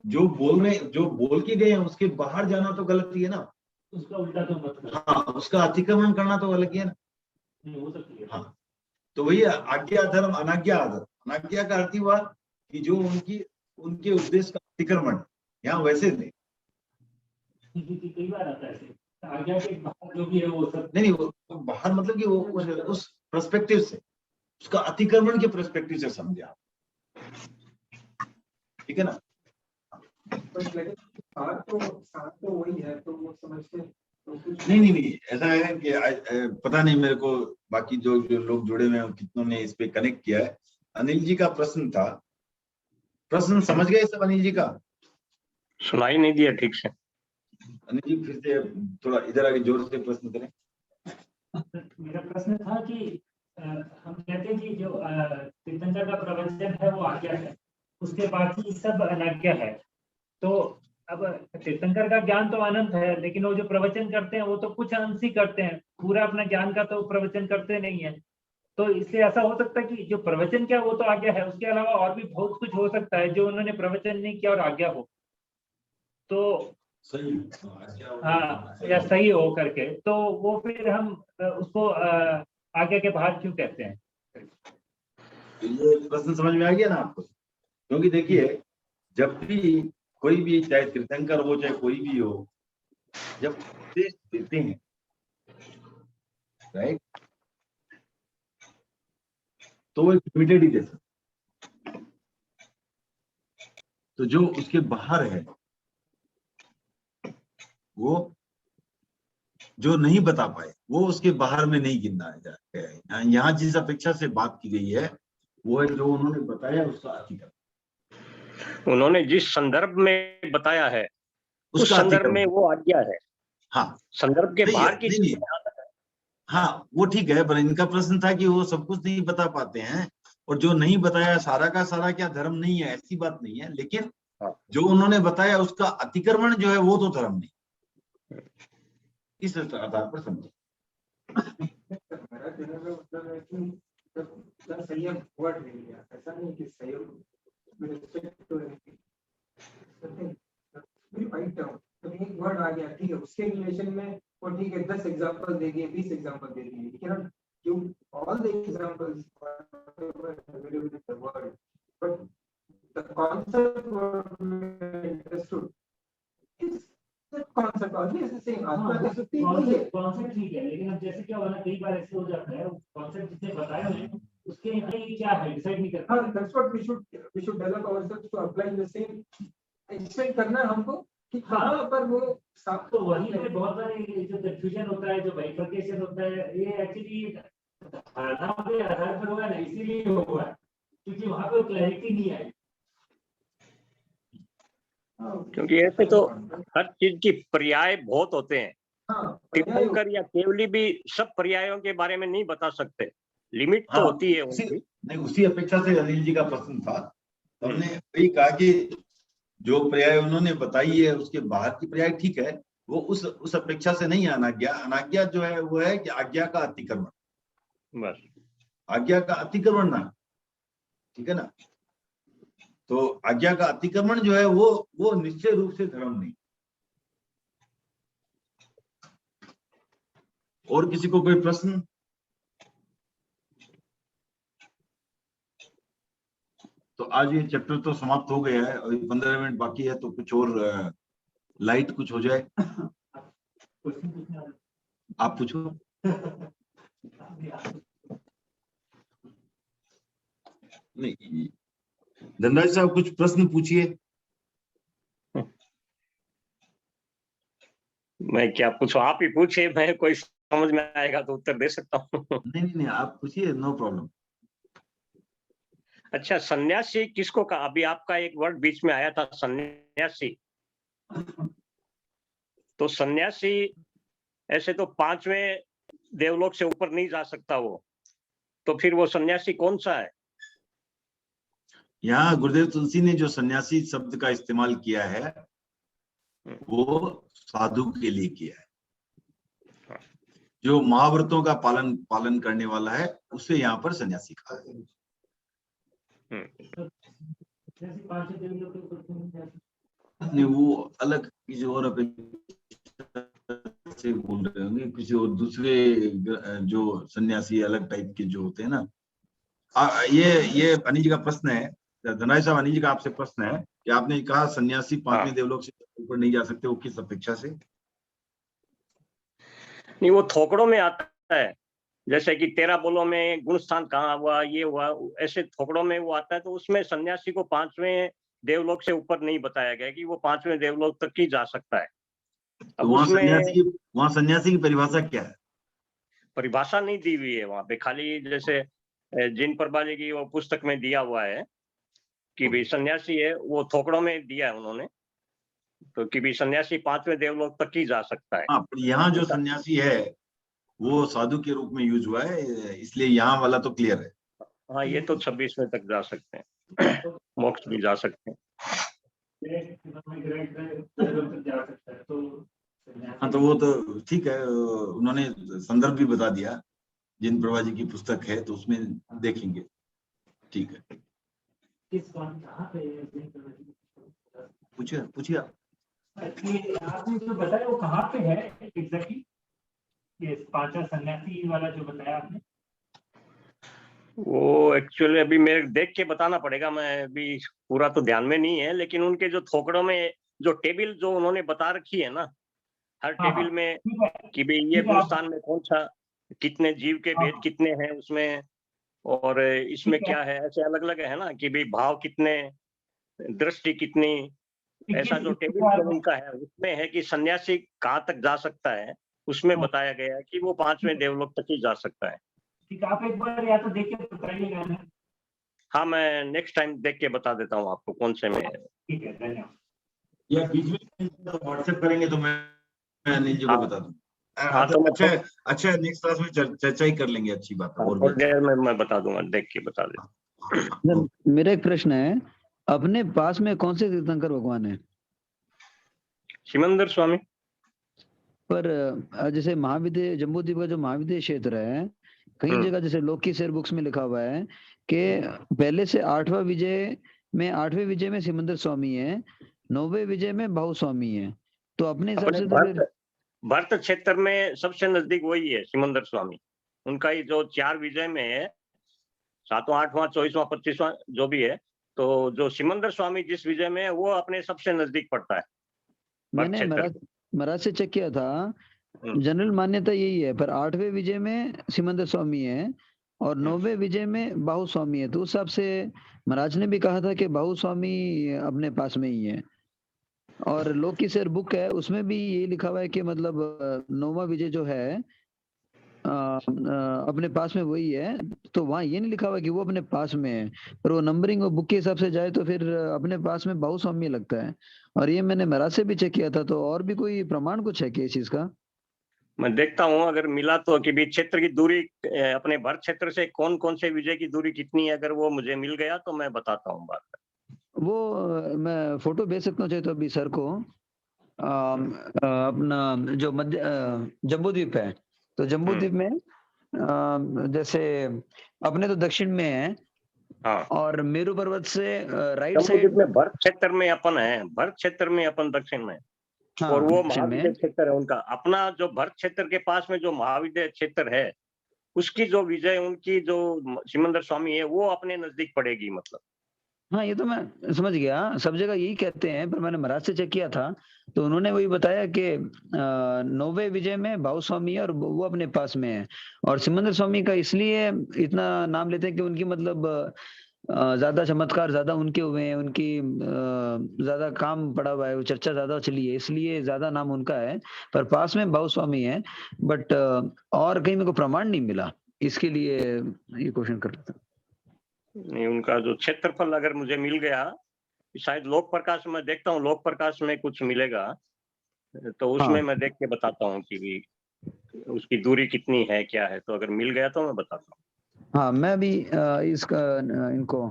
जो बोल के गए हैं उसके बाहर जाना तो गलत ही है ना। उसका उल्टा तो मत करो। हाँ, उसका अतिक्रमण करना तो गलत ही है ना। नहीं हो सकती है। हाँ, तो वही आज्ञा धर्म अनाज्ञा आदर। अनाज्ञा का अर्थ ही हुआ कि जो उनके उद्देश्य का अतिक्रमण, यहाँ वैसे नहीं। कई बार आता है ऐसे, आज्ञा के बाहर जो भी है वो सब। नहीं, वो बाहर मतलब कि वो उस पर्सपेक्टिव से, उसका अतिक्रमण के पर्सपेक्टिव से समझे आप, ठीक है ना। बट लेकिन साथ तो वही है, तो वो समझते तो कुछ नहीं, ऐसा है कि पता नहीं मेरे को, बाकी जो लोग जुड़े हुए हैं कितनों ने इस पे कनेक्ट किया है। अनिल जी का प्रश्न था, प्रश्न समझ गए सब अनिल जी का? सुनाई नहीं दिया ठीक से। अनिल जी फिर से थोड़ा इधर आके जोर से प्रश्न करें। मेरा प्रश्न था कि हम कहते हैं कि जो तीर्थंकर का प्रवचन है वो आज्ञा है, उसके बाकी सब अनाज्ञा है। तो अब तीर्थंकर का ज्ञान तो अनंत है, लेकिन वो जो प्रवचन करते हैं वो तो कुछ अंश ही करते हैं, पूरा अपना ज्ञान का तो प्रवचन करते नहीं है। तो इसलिए ऐसा हो सकता है कि जो प्रवचन क्या वो तो आज्ञा है, उसके अलावा और भी बहुत कुछ हो सकता है जो उन्होंने प्रवचन नहीं किया और आज्ञा हो। तो सही, हाँ, या सही हो करके, तो वो फिर हम उसको आज्ञा के बाहर क्यों कहते हैं? ये प्रश्न समझ में आ गया ना आपको? क्योंकि देखिए, जब भी कोई भी, चाहे तीर्थंकर हो चाहे कोई भी हो, जब उपदेश देते हैं, राइट, तो वो लिमिटेड ही दे सकते। तो जो उसके बाहर है, वो जो नहीं बता पाए, वो उसके बाहर में नहीं गिनना है। यहाँ जिस अपेक्षा से बात की गई है वो है जो उन्होंने बताया उसका अतिक्रमण। उन्होंने जिस संदर्भ में बताया है उस उसका संदर्भ अतिक्रमण, में वो आज्ञा है। हाँ, संदर्भ के नहीं बाहर है, की नहीं, हाँ, वो ठीक है, पर इनका प्रश्न था कि वो सब कुछ नहीं बता पाते हैं, और जो नहीं बताया सारा का सारा क्या धर्म नहीं है, ऐसी बात नहीं है, लेकिन हाँ। जो उन्होंने बताया उसका अतिक्रमण जो है वो तो धर्म नहीं, इस आधार पर समझे। मेरा कहने का मतलब है कि जब संयम वर्ड ले लिया, ऐसा नहीं कि संयम with respect to anything, right term, तो एक वर्ड आ गया, ठीक है, उसके रिलेशन में वो ठीक है 10 एग्जांपल दे दिए, 20 एग्जांपल दे दिए, you cannot give all the examples available in the word, but the concept what we understood is the concept always the same. Concept ठीक है, लेकिन अब जैसे क्या होना, कई बार ऐसे हो जाता है कॉन्सेप्ट जिसने बताया है उसके यहाँ ये क्या है डिसाइड नहीं करता। हाँ, that's what we should develop ourselves to apply the same. Explain करना है हमको कि कहाँ पर वो साफ। तो वही पे बहुत सारे जो कंफ्यूजन होता है, जो बाइफर्केशन होता है, ये एक्चुअली धारणा के आधार पर होगा ना, इसीलिए हुआ क्योंकि वहाँ पे क्लैरिटी नहीं आई। क्योंकि ऐसे तो हर चीज की पर्याय बहुत होते हैं। हाँ, तीर्थंकर या केवली भी सब पर्यायों के बारे में नहीं बता सकते, लिमिट तो हाँ, होती है उनकी। नहीं, उसी अपेक्षा से अनिल जी का प्रश्न था। हमने वही कहा कि जो पर्याय उन्होंने बताई है उसके बाहर की पर्याय ठीक है, वो उस अपेक्षा से नहीं है अनाज्ञा। अनाज्ञा जो है वो है कि आज्ञा का अतिक्रमण, बस आज्ञा का अतिक्रमण ना, ठीक है ना। तो आज्ञा का अतिक्रमण जो है वो निश्चय रूप से धर्म नहीं। और किसी को कोई प्रश्न? तो आज ये चैप्टर तो समाप्त हो गया है, अभी 15 मिनट बाकी है, तो कुछ और लाइट कुछ हो जाए। आप पूछो। नहीं, धनराज साहब कुछ प्रश्न पूछिए। मैं क्या पूछूं, आप ही पूछे, मैं कोई समझ में आएगा तो उत्तर दे सकता हूँ। नहीं, आप पूछिए, नो प्रॉब्लम। अच्छा, सन्यासी किसको कहा? अभी आपका एक वर्ड बीच में आया था, सन्यासी। तो सन्यासी ऐसे तो 5वें देवलोक से ऊपर नहीं जा सकता वो, तो फिर वो सन्यासी कौन सा है? यहाँ गुरुदेव तुलसी ने जो सन्यासी शब्द का इस्तेमाल किया है वो साधु के लिए किया है। जो महाव्रतों का पालन करने वाला है उसे यहाँ पर सन्यासी कहा है। नहीं, वो अलग किसी और अपेक्षा से बोल रहे होंगे, किसी और दूसरे जो सन्यासी अलग टाइप के जो होते हैं ना। ये अनिल जी का प्रश्न है, धनाय साहब, अनिल जी का आपसे प्रश्न है कि आपने कहा सन्यासी पांचवें हाँ। देवलोक से ऊपर नहीं जा सकते, वो किस अपेक्षा से? नहीं, वो थोकड़ों में आता है, जैसे कि 13 बोलों में गुण स्थान कहाँ हुआ, ये हुआ, ऐसे थोकड़ों में वो आता है। तो उसमें सन्यासी को 5वें देवलोक से ऊपर नहीं बताया गया कि वो 5वें देवलोक तक ही जा सकता है। तो अब उसमें वहाँ सन्यासी की परिभाषा क्या है? परिभाषा नहीं दी हुई है वहां पे, खाली जैसे जिन प्रभा जी की वो पुस्तक में दिया हुआ है कि भाई सन्यासी है, वो थोकड़ों में दिया है उन्होंने, तो कि भाई सन्यासी 5वें देवलोक तक ही जा सकता है। हाँ, पर यहाँ जो ऐसा- सन्यासी है वो साधु के रूप में यूज हुआ है, इसलिए यहाँ वाला तो क्लियर है। हाँ, ये तो 26वें तक जा सकते हैं, मोक्ष भी जा सकते हैं। जा सकता है तो हाँ, तो वो तो ठीक है, उन्होंने संदर्भ भी बता दिया, जिन प्रभा जी की पुस्तक है तो उसमें देखेंगे। ठीक है, किस कौन कहाँ पे पूछिए पूछिए आप। ये आपने जो बताया वो कहाँ पे है एग्जैक्टली, ये पांचवा सन्यासी वाला जो बताया आपने? वो एक्चुअली अभी मेरे देख के बताना पड़ेगा, मैं अभी पूरा तो ध्यान में नहीं है, लेकिन उनके जो थोकड़ों में जो टेबल जो उन्होंने बता रखी है ना, हर हाँ, टेबल में ठीक है, कि भाई ये ठीक है, आप- गुणस्थान में कौन सा, कितने जीव के भेद हाँ। कितने हैं उसमें, और इसमें ठीक है। क्या है, ऐसे अलग अलग है ना कि भाई भाव कितने, दृष्टि कितनी, ऐसा जो टेबल जो उनका है उसमें है कि सन्यासी कहाँ तक जा सकता है, उसमें बताया गया है कि वो 5वें देवलोक तक ही जा सकता है। ठीक है, आप एक बार या तो देख के बताइएगा ना। हाँ, मैं नेक्स्ट टाइम देख के बता देता हूँ आपको कौन से में है। ठीक है, धन्यवाद। या बीच में व्हाट्सएप करेंगे तो मैं अनिल जी को हाँ। बता दूँ। हाँ, तो मैं अच्छा अच्छा, नेक्स्ट क्लास में चर्चा ही कर लेंगे, अच्छी बात है। और भी थोड़ी देर में मैं बता दूंगा, देख के बता देता। सर, मेरा एक प्रश्न है, अपने पास में कौन से तीर्थंकर भगवान है? सिमंदर स्वामी। पर जैसे महाविद्य जम्बूद्वीप का जो महाविद्य क्षेत्र है, कई जगह जैसे लोकी शेर बुक्स में लिखा हुआ है कि पहले से 8वें विजय में सिमंदर स्वामी है, 9वें विजय में भाऊ स्वामी है। तो अपने हिसाब अपने से तो फिर भरत क्षेत्र में सबसे नजदीक वही है सिमंदर स्वामी, उनका ही जो 4 विजय में है, 7वां 8वां 24वां 25वां जो भी है, तो जो सिमंदर स्वामी जिस विजय में है वो अपने सबसे नजदीक पड़ता है भरत मैंने क्षेत्र। महाराज से चेक किया था, हम्म। जनरल मान्यता यही है, पर 8वें विजय में सिमंदर स्वामी है और 9वें विजय में बाहु स्वामी है। तो उस हिसाब से महाराज ने भी कहा था कि बाहु स्वामी अपने पास में ही है। और लोकी शेर बुक है, उसमें भी ये लिखा हुआ है कि मतलब 9वां विजय जो है अपने पास में वही है। तो वहाँ ये नहीं लिखा हुआ कि वो अपने पास में है, पर वो नंबरिंग और बुक के हिसाब से जाए तो फिर अपने पास में बाहु स्वामी लगता है। और ये मैंने महाराज से भी चेक किया था। तो और भी कोई प्रमाण कुछ है कि इस चीज का? मैं देखता हूँ अगर मिला तो, कि भी क्षेत्र की दूरी अपने भरत क्षेत्र से कौन कौन से विजय की दूरी कितनी है, अगर वो मुझे मिल गया तो मैं बताता हूँ बात। वो मैं फोटो भेज सकता हूँ चाहे तो अभी सर को। अपना जो मध्य जम्बूद्वीप है, तो जम्बूद्वीप में जैसे अपने तो दक्षिण में है हाँ, और मेरू पर्वत से राइट जम्बूद्वीप साइड। में भरत क्षेत्र में अपन है, भरत क्षेत्र में अपन दक्षिण में, हाँ, और वो दक्षिण महाविद्य में। क्षेत्र है उनका। अपना जो भरत क्षेत्र के पास में जो महाविद्य क्षेत्र है, उसकी जो विजय उनकी जो सिमंदर स्वामी है वो अपने नजदीक पड़ेगी मतलब। हाँ, ये तो मैं समझ गया, सब जगह यही कहते हैं, पर मैंने महाराज से चेक किया था तो उन्होंने वही बताया कि 9वें विजय में भाऊ स्वामी है और वो अपने पास में है। और सिमंदर स्वामी का इसलिए इतना नाम लेते हैं कि उनकी मतलब ज्यादा चमत्कार ज्यादा उनके हुए हैं, उनकी ज्यादा काम पड़ा हुआ है, वो चर्चा ज्यादा चली है, इसलिए ज्यादा नाम उनका है। पर पास में भाऊ स्वामी है, बट और कहीं मेरे को प्रमाण नहीं मिला, इसके लिए ये क्वेश्चन कर रहा था। नहीं, उनका जो क्षेत्रफल अगर मुझे मिल गया, शायद लोक प्रकाश में देखता हूँ, लोक प्रकाश में कुछ मिलेगा तो उसमें हाँ, मैं देख के बताता हूँ कि भी उसकी दूरी कितनी है क्या है, तो अगर मिल गया तो मैं बताता हूँ। हाँ, मैं अभी इसका इनको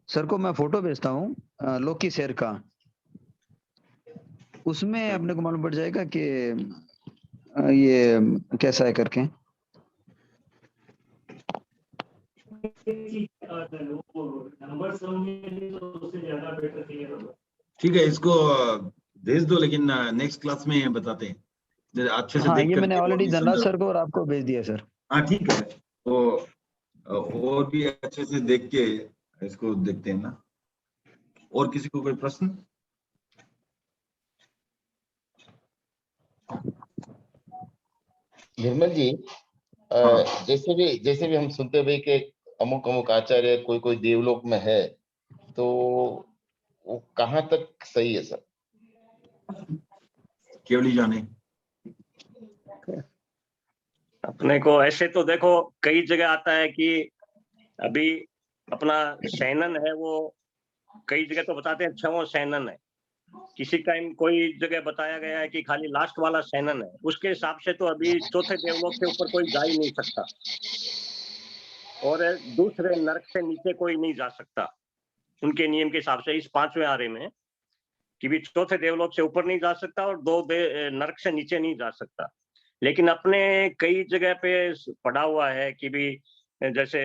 सर को मैं फोटो भेजता हूँ लोकी शेर का, उसमें अपने को मालूम पड़ जाएगा कि ये कैसा है करके। नंबर होंगे तो उससे ज्यादा बेटर नहीं होगा। ठीक है, इसको भेज दो, लेकिन नेक्स्ट क्लास में बताते हैं अच्छे से हाँ, देख ये मैंने करके और ऑलरेडी भी धनराज समझा। सर को और आपको भेज दिया सर। हाँ ठीक है, तो और भी अच्छे से देख के इसको देखते हैं ना। और किसी को कोई प्रश्न? निर्मल जी, हाँ। जैसे भी हम सुनते हुए कि अमुक अमुक आचार्य कोई कोई देवलोक में है, तो वो कहाँ तक सही है सर? केवल ही जाने। अपने को ऐसे तो देखो कई जगह आता है कि अभी अपना सैनन है, वो कई जगह तो बताते हैं 6वां सैनन है, किसी टाइम कोई जगह बताया गया है कि खाली लास्ट वाला सैनन है। उसके हिसाब से तो अभी चौथे देवलोक के ऊपर कोई जा ही नहीं सकता, और दूसरे नरक से नीचे कोई नहीं जा सकता उनके नियम के हिसाब से, इस 5वें आरे में कि भी चौथे देवलोक से ऊपर नहीं जा सकता और नरक से नीचे नहीं जा सकता। लेकिन अपने कई जगह पे पढ़ा हुआ है कि भी जैसे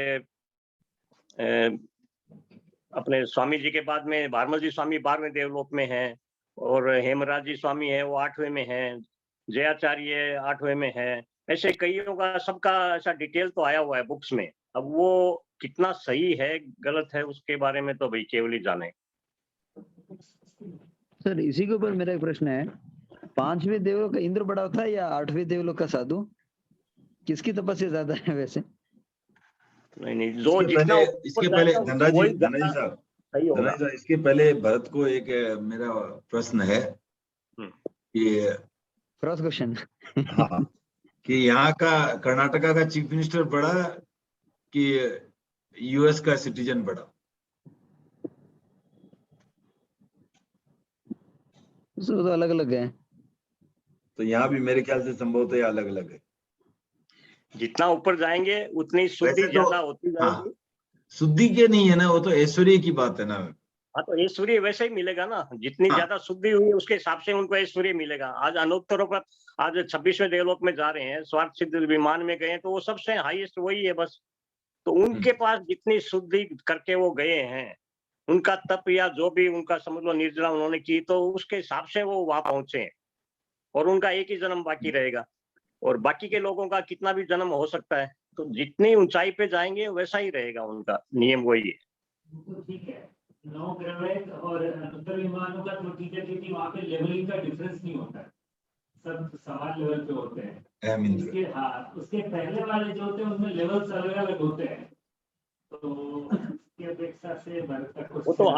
अपने स्वामी जी के बाद में भारमल जी स्वामी 12वें देवलोक में है, और हेमराज जी स्वामी है वो 8वें में है, जयाचार्य 8वें में है। ऐसे कईयों का सबका ऐसा डिटेल तो आया हुआ है बुक्स में। अब वो कितना सही है गलत है उसके बारे में तो भाई केवल ही जाने। सर इसी के ऊपर मेरा एक प्रश्न है, 5वें देवलोक का इंद्र बड़ा होता है या 8वें देवलोक का साधु? किसकी तपस्या ज्यादा है वैसे? नहीं, जो जितना इसके ऊपर पहले जाएगा धनराज वही जी ज्यादा साहब, सही होगा। धनराज साहब, इसके पहले भरत को एक मेरा प्रश्न है कि क्रॉस क्वेश्चन। हाँ, कि यहाँ का कर्नाटका का चीफ मिनिस्टर बड़ा कि यूएस का सिटीजन बड़ा? तो अलग अलग है। तो यहाँ भी मेरे ख्याल से संभवतः अलग अलग है। जितना ऊपर जाएंगे उतनी शुद्धि वैसे तो ज्यादा होती हाँ, जाएगी। शुद्धि के नहीं है ना, वो तो ऐश्वर्य की बात है ना। हाँ, तो ऐश्वर्य वैसे ही मिलेगा ना, जितनी हाँ। ज्यादा शुद्धि हुई उसके हिसाब से उनको ऐश्वर्य मिलेगा। आज अनोत्तरों पर आज 26वें देवलोक में जा रहे हैं, स्वार्थ सिद्ध विमान में गए, तो वो सबसे हाईएस्ट वही है बस। तो उनके पास जितनी शुद्धि करके वो गए हैं, उनका तप या जो भी उनका समझ लो निर्जला उन्होंने की, तो उसके हिसाब से वो वहां पहुंचे हैं, और उनका एक ही जन्म बाकी रहेगा। और बाकी के लोगों का कितना भी जन्म हो सकता है, तो जितनी ऊंचाई पे जाएंगे वैसा ही रहेगा, उनका नियम वही है। तो ठीक है, 9 ग्रह और अंतर विमानों का तो ठीक है, क्योंकि वहाँ पे लेवलिंग का डिफरेंस नहीं होता है, सब समान लेवल पे होते हैं। उसके हाँ, उसके पहले वाले जो होते हैं उनमें लेवल्स अलग अलग होते हैं, तो उसकी अपेक्षा से भारत का वो तो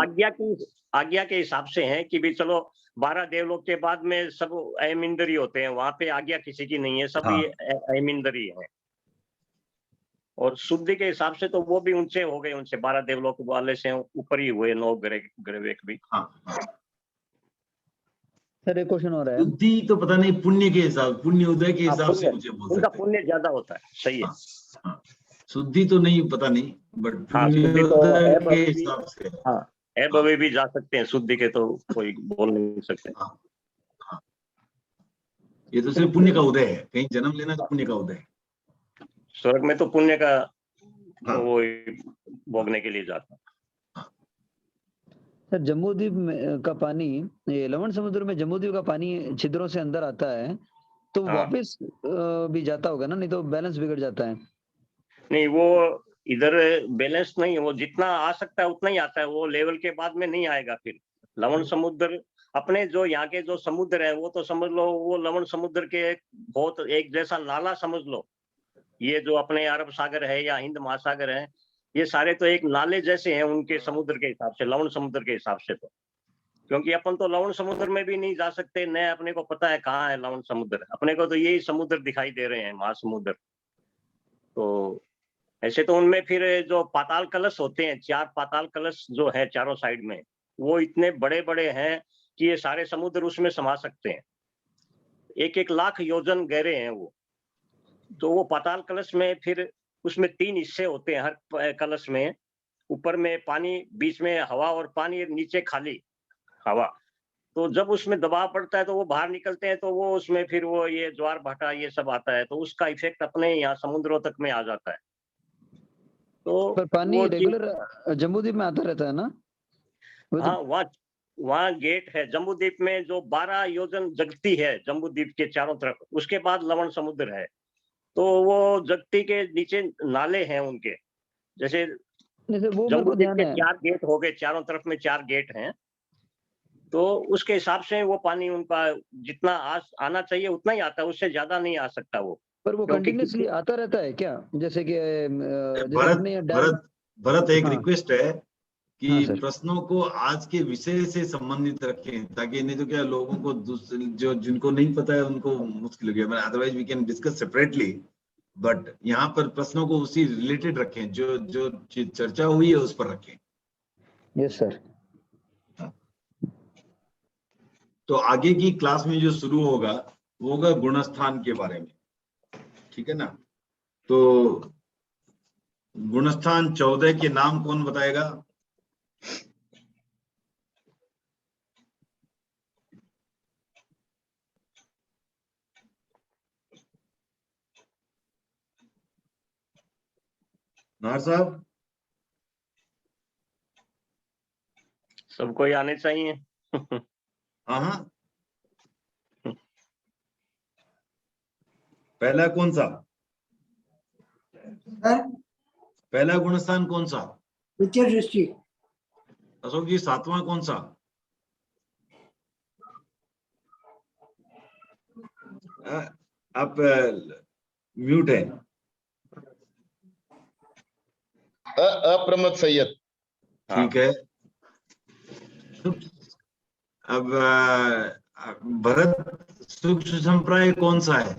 आज्ञा के हिसाब से है कि भी चलो 12 देवलोक के बाद में सब ऐमिंदरी होते हैं, वहां पे आज्ञा किसी की नहीं है, सभी ऐमिंदरी है। और शुद्धि के हिसाब से तो वो भी ऊंचे हो गए, उनसे 12 देवलोक वाले से ऊपर ही हुए 9 ग्रह भी। सर एक क्वेश्चन हो रहा है, शुद्धि तो पता नहीं, पुण्य के हिसाब, पुण्य उदय के हिसाब से मुझे बोल उनका सकते हैं। पुण्य ज्यादा होता है, सही है। हाँ, शुद्धि तो नहीं पता नहीं, बट हाँ, पुण्य शुद्धि तो उदय ऐब के अभी भी, हिसाब से। हाँ ऐब अभी भी जा सकते हैं, शुद्धि के तो कोई बोल नहीं सकते। हाँ, ये तो सिर्फ पुण्य का उदय है, कहीं जन्म लेना तो पुण्य का उदय है। स्वर्ग में तो पुण्य का वो भोगने के लिए जाता है। सर जम्बूद्वीप का पानी, ये लवण समुद्र में जम्बूद्वीप का पानी छिद्रों से अंदर आता है, तो वापस भी जाता होगा ना, नहीं तो बैलेंस बिगड़ जाता है। नहीं, वो इधर बैलेंस नहीं है, वो जितना आ सकता है उतना ही आता है, वो लेवल के बाद में नहीं आएगा। फिर लवण समुद्र अपने जो यहाँ के जो समुद्र है वो तो समझ लो वो लवण समुद्र के बहुत एक जैसा नाला समझ लो। ये जो अपने अरब सागर है या हिंद महासागर है, ये सारे तो एक नाले जैसे हैं उनके समुद्र के हिसाब से, लवण समुद्र के हिसाब से। तो क्योंकि अपन तो लवण समुद्र में भी नहीं जा सकते, न अपने को पता है कहाँ है लवण समुद्र, अपने को तो यही समुद्र दिखाई दे रहे हैं, महासमुद्र। तो ऐसे तो उनमें फिर जो पाताल कलश होते हैं, 4 पाताल कलश जो है चारों साइड में, वो इतने बड़े बड़े हैं कि ये सारे समुद्र उसमें समा सकते हैं। 1-1 लाख योजन गहरे हैं वो। तो वो पाताल कलश में फिर उसमें 3 हिस्से होते हैं हर कलश में, ऊपर में पानी, बीच में हवा और पानी, नीचे खाली हवा। तो जब उसमें दबाव पड़ता है तो वो बाहर निकलते हैं, तो वो उसमें फिर वो ये ज्वार भाटा ये सब आता है, तो उसका इफेक्ट अपने यहाँ समुद्रों तक में आ जाता है। तो पर पानी वो रेगुलर जम्बूद्वीप में आता रहता है ना? हाँ, वहाँ वहाँ गेट है जम्बूद्वीप में, जो 12 योजन जगती है जम्बूद्वीप के चारों तरफ, उसके बाद लवण समुद्र है। तो वो जगती के नीचे नाले हैं उनके, जैसे जैसे वो मेरे को जम्बूद्वीप ध्यान के है। 4 गेट हो गए, चारों तरफ में 4 गेट हैं, तो उसके हिसाब से वो पानी उनका जितना आना चाहिए उतना ही आता है, उससे ज्यादा नहीं आ सकता वो। पर वो क्योंकि कंटिन्यूअसली आता रहता है क्या? जैसे कि जैसे भरत अपने यहाँ डैम। भरत भरत एक हाँ। रिक्वेस्ट है कि हाँ सर। प्रश्नों को आज के विषय से संबंधित रखें, ताकि नहीं तो क्या लोगों को जो जिनको नहीं पता है उनको मुश्किल हो गया। Otherwise we can discuss separately, but यहाँ पर प्रश्नों को उसी रिलेटेड रखें, जो जो चर्चा हुई है उस पर रखें। Yes sir. तो आगे की क्लास में जो शुरू होगा वो होगा गुणस्थान के बारे में, ठीक है ना। तो गुणस्थान 14 के नाम कौन बताएगा? नार साहब, सबको ही आने चाहिए। हाँ हाँ, पहला कौन सा? सर पहला गुणस्थान कौन सा? विचार दृष्टि अशोक जी, 7वां कौन सा? आप म्यूट है। अप्रमत सैयद। ठीक है। अब भरत सूक्ष्म संप्राय कौन सा है?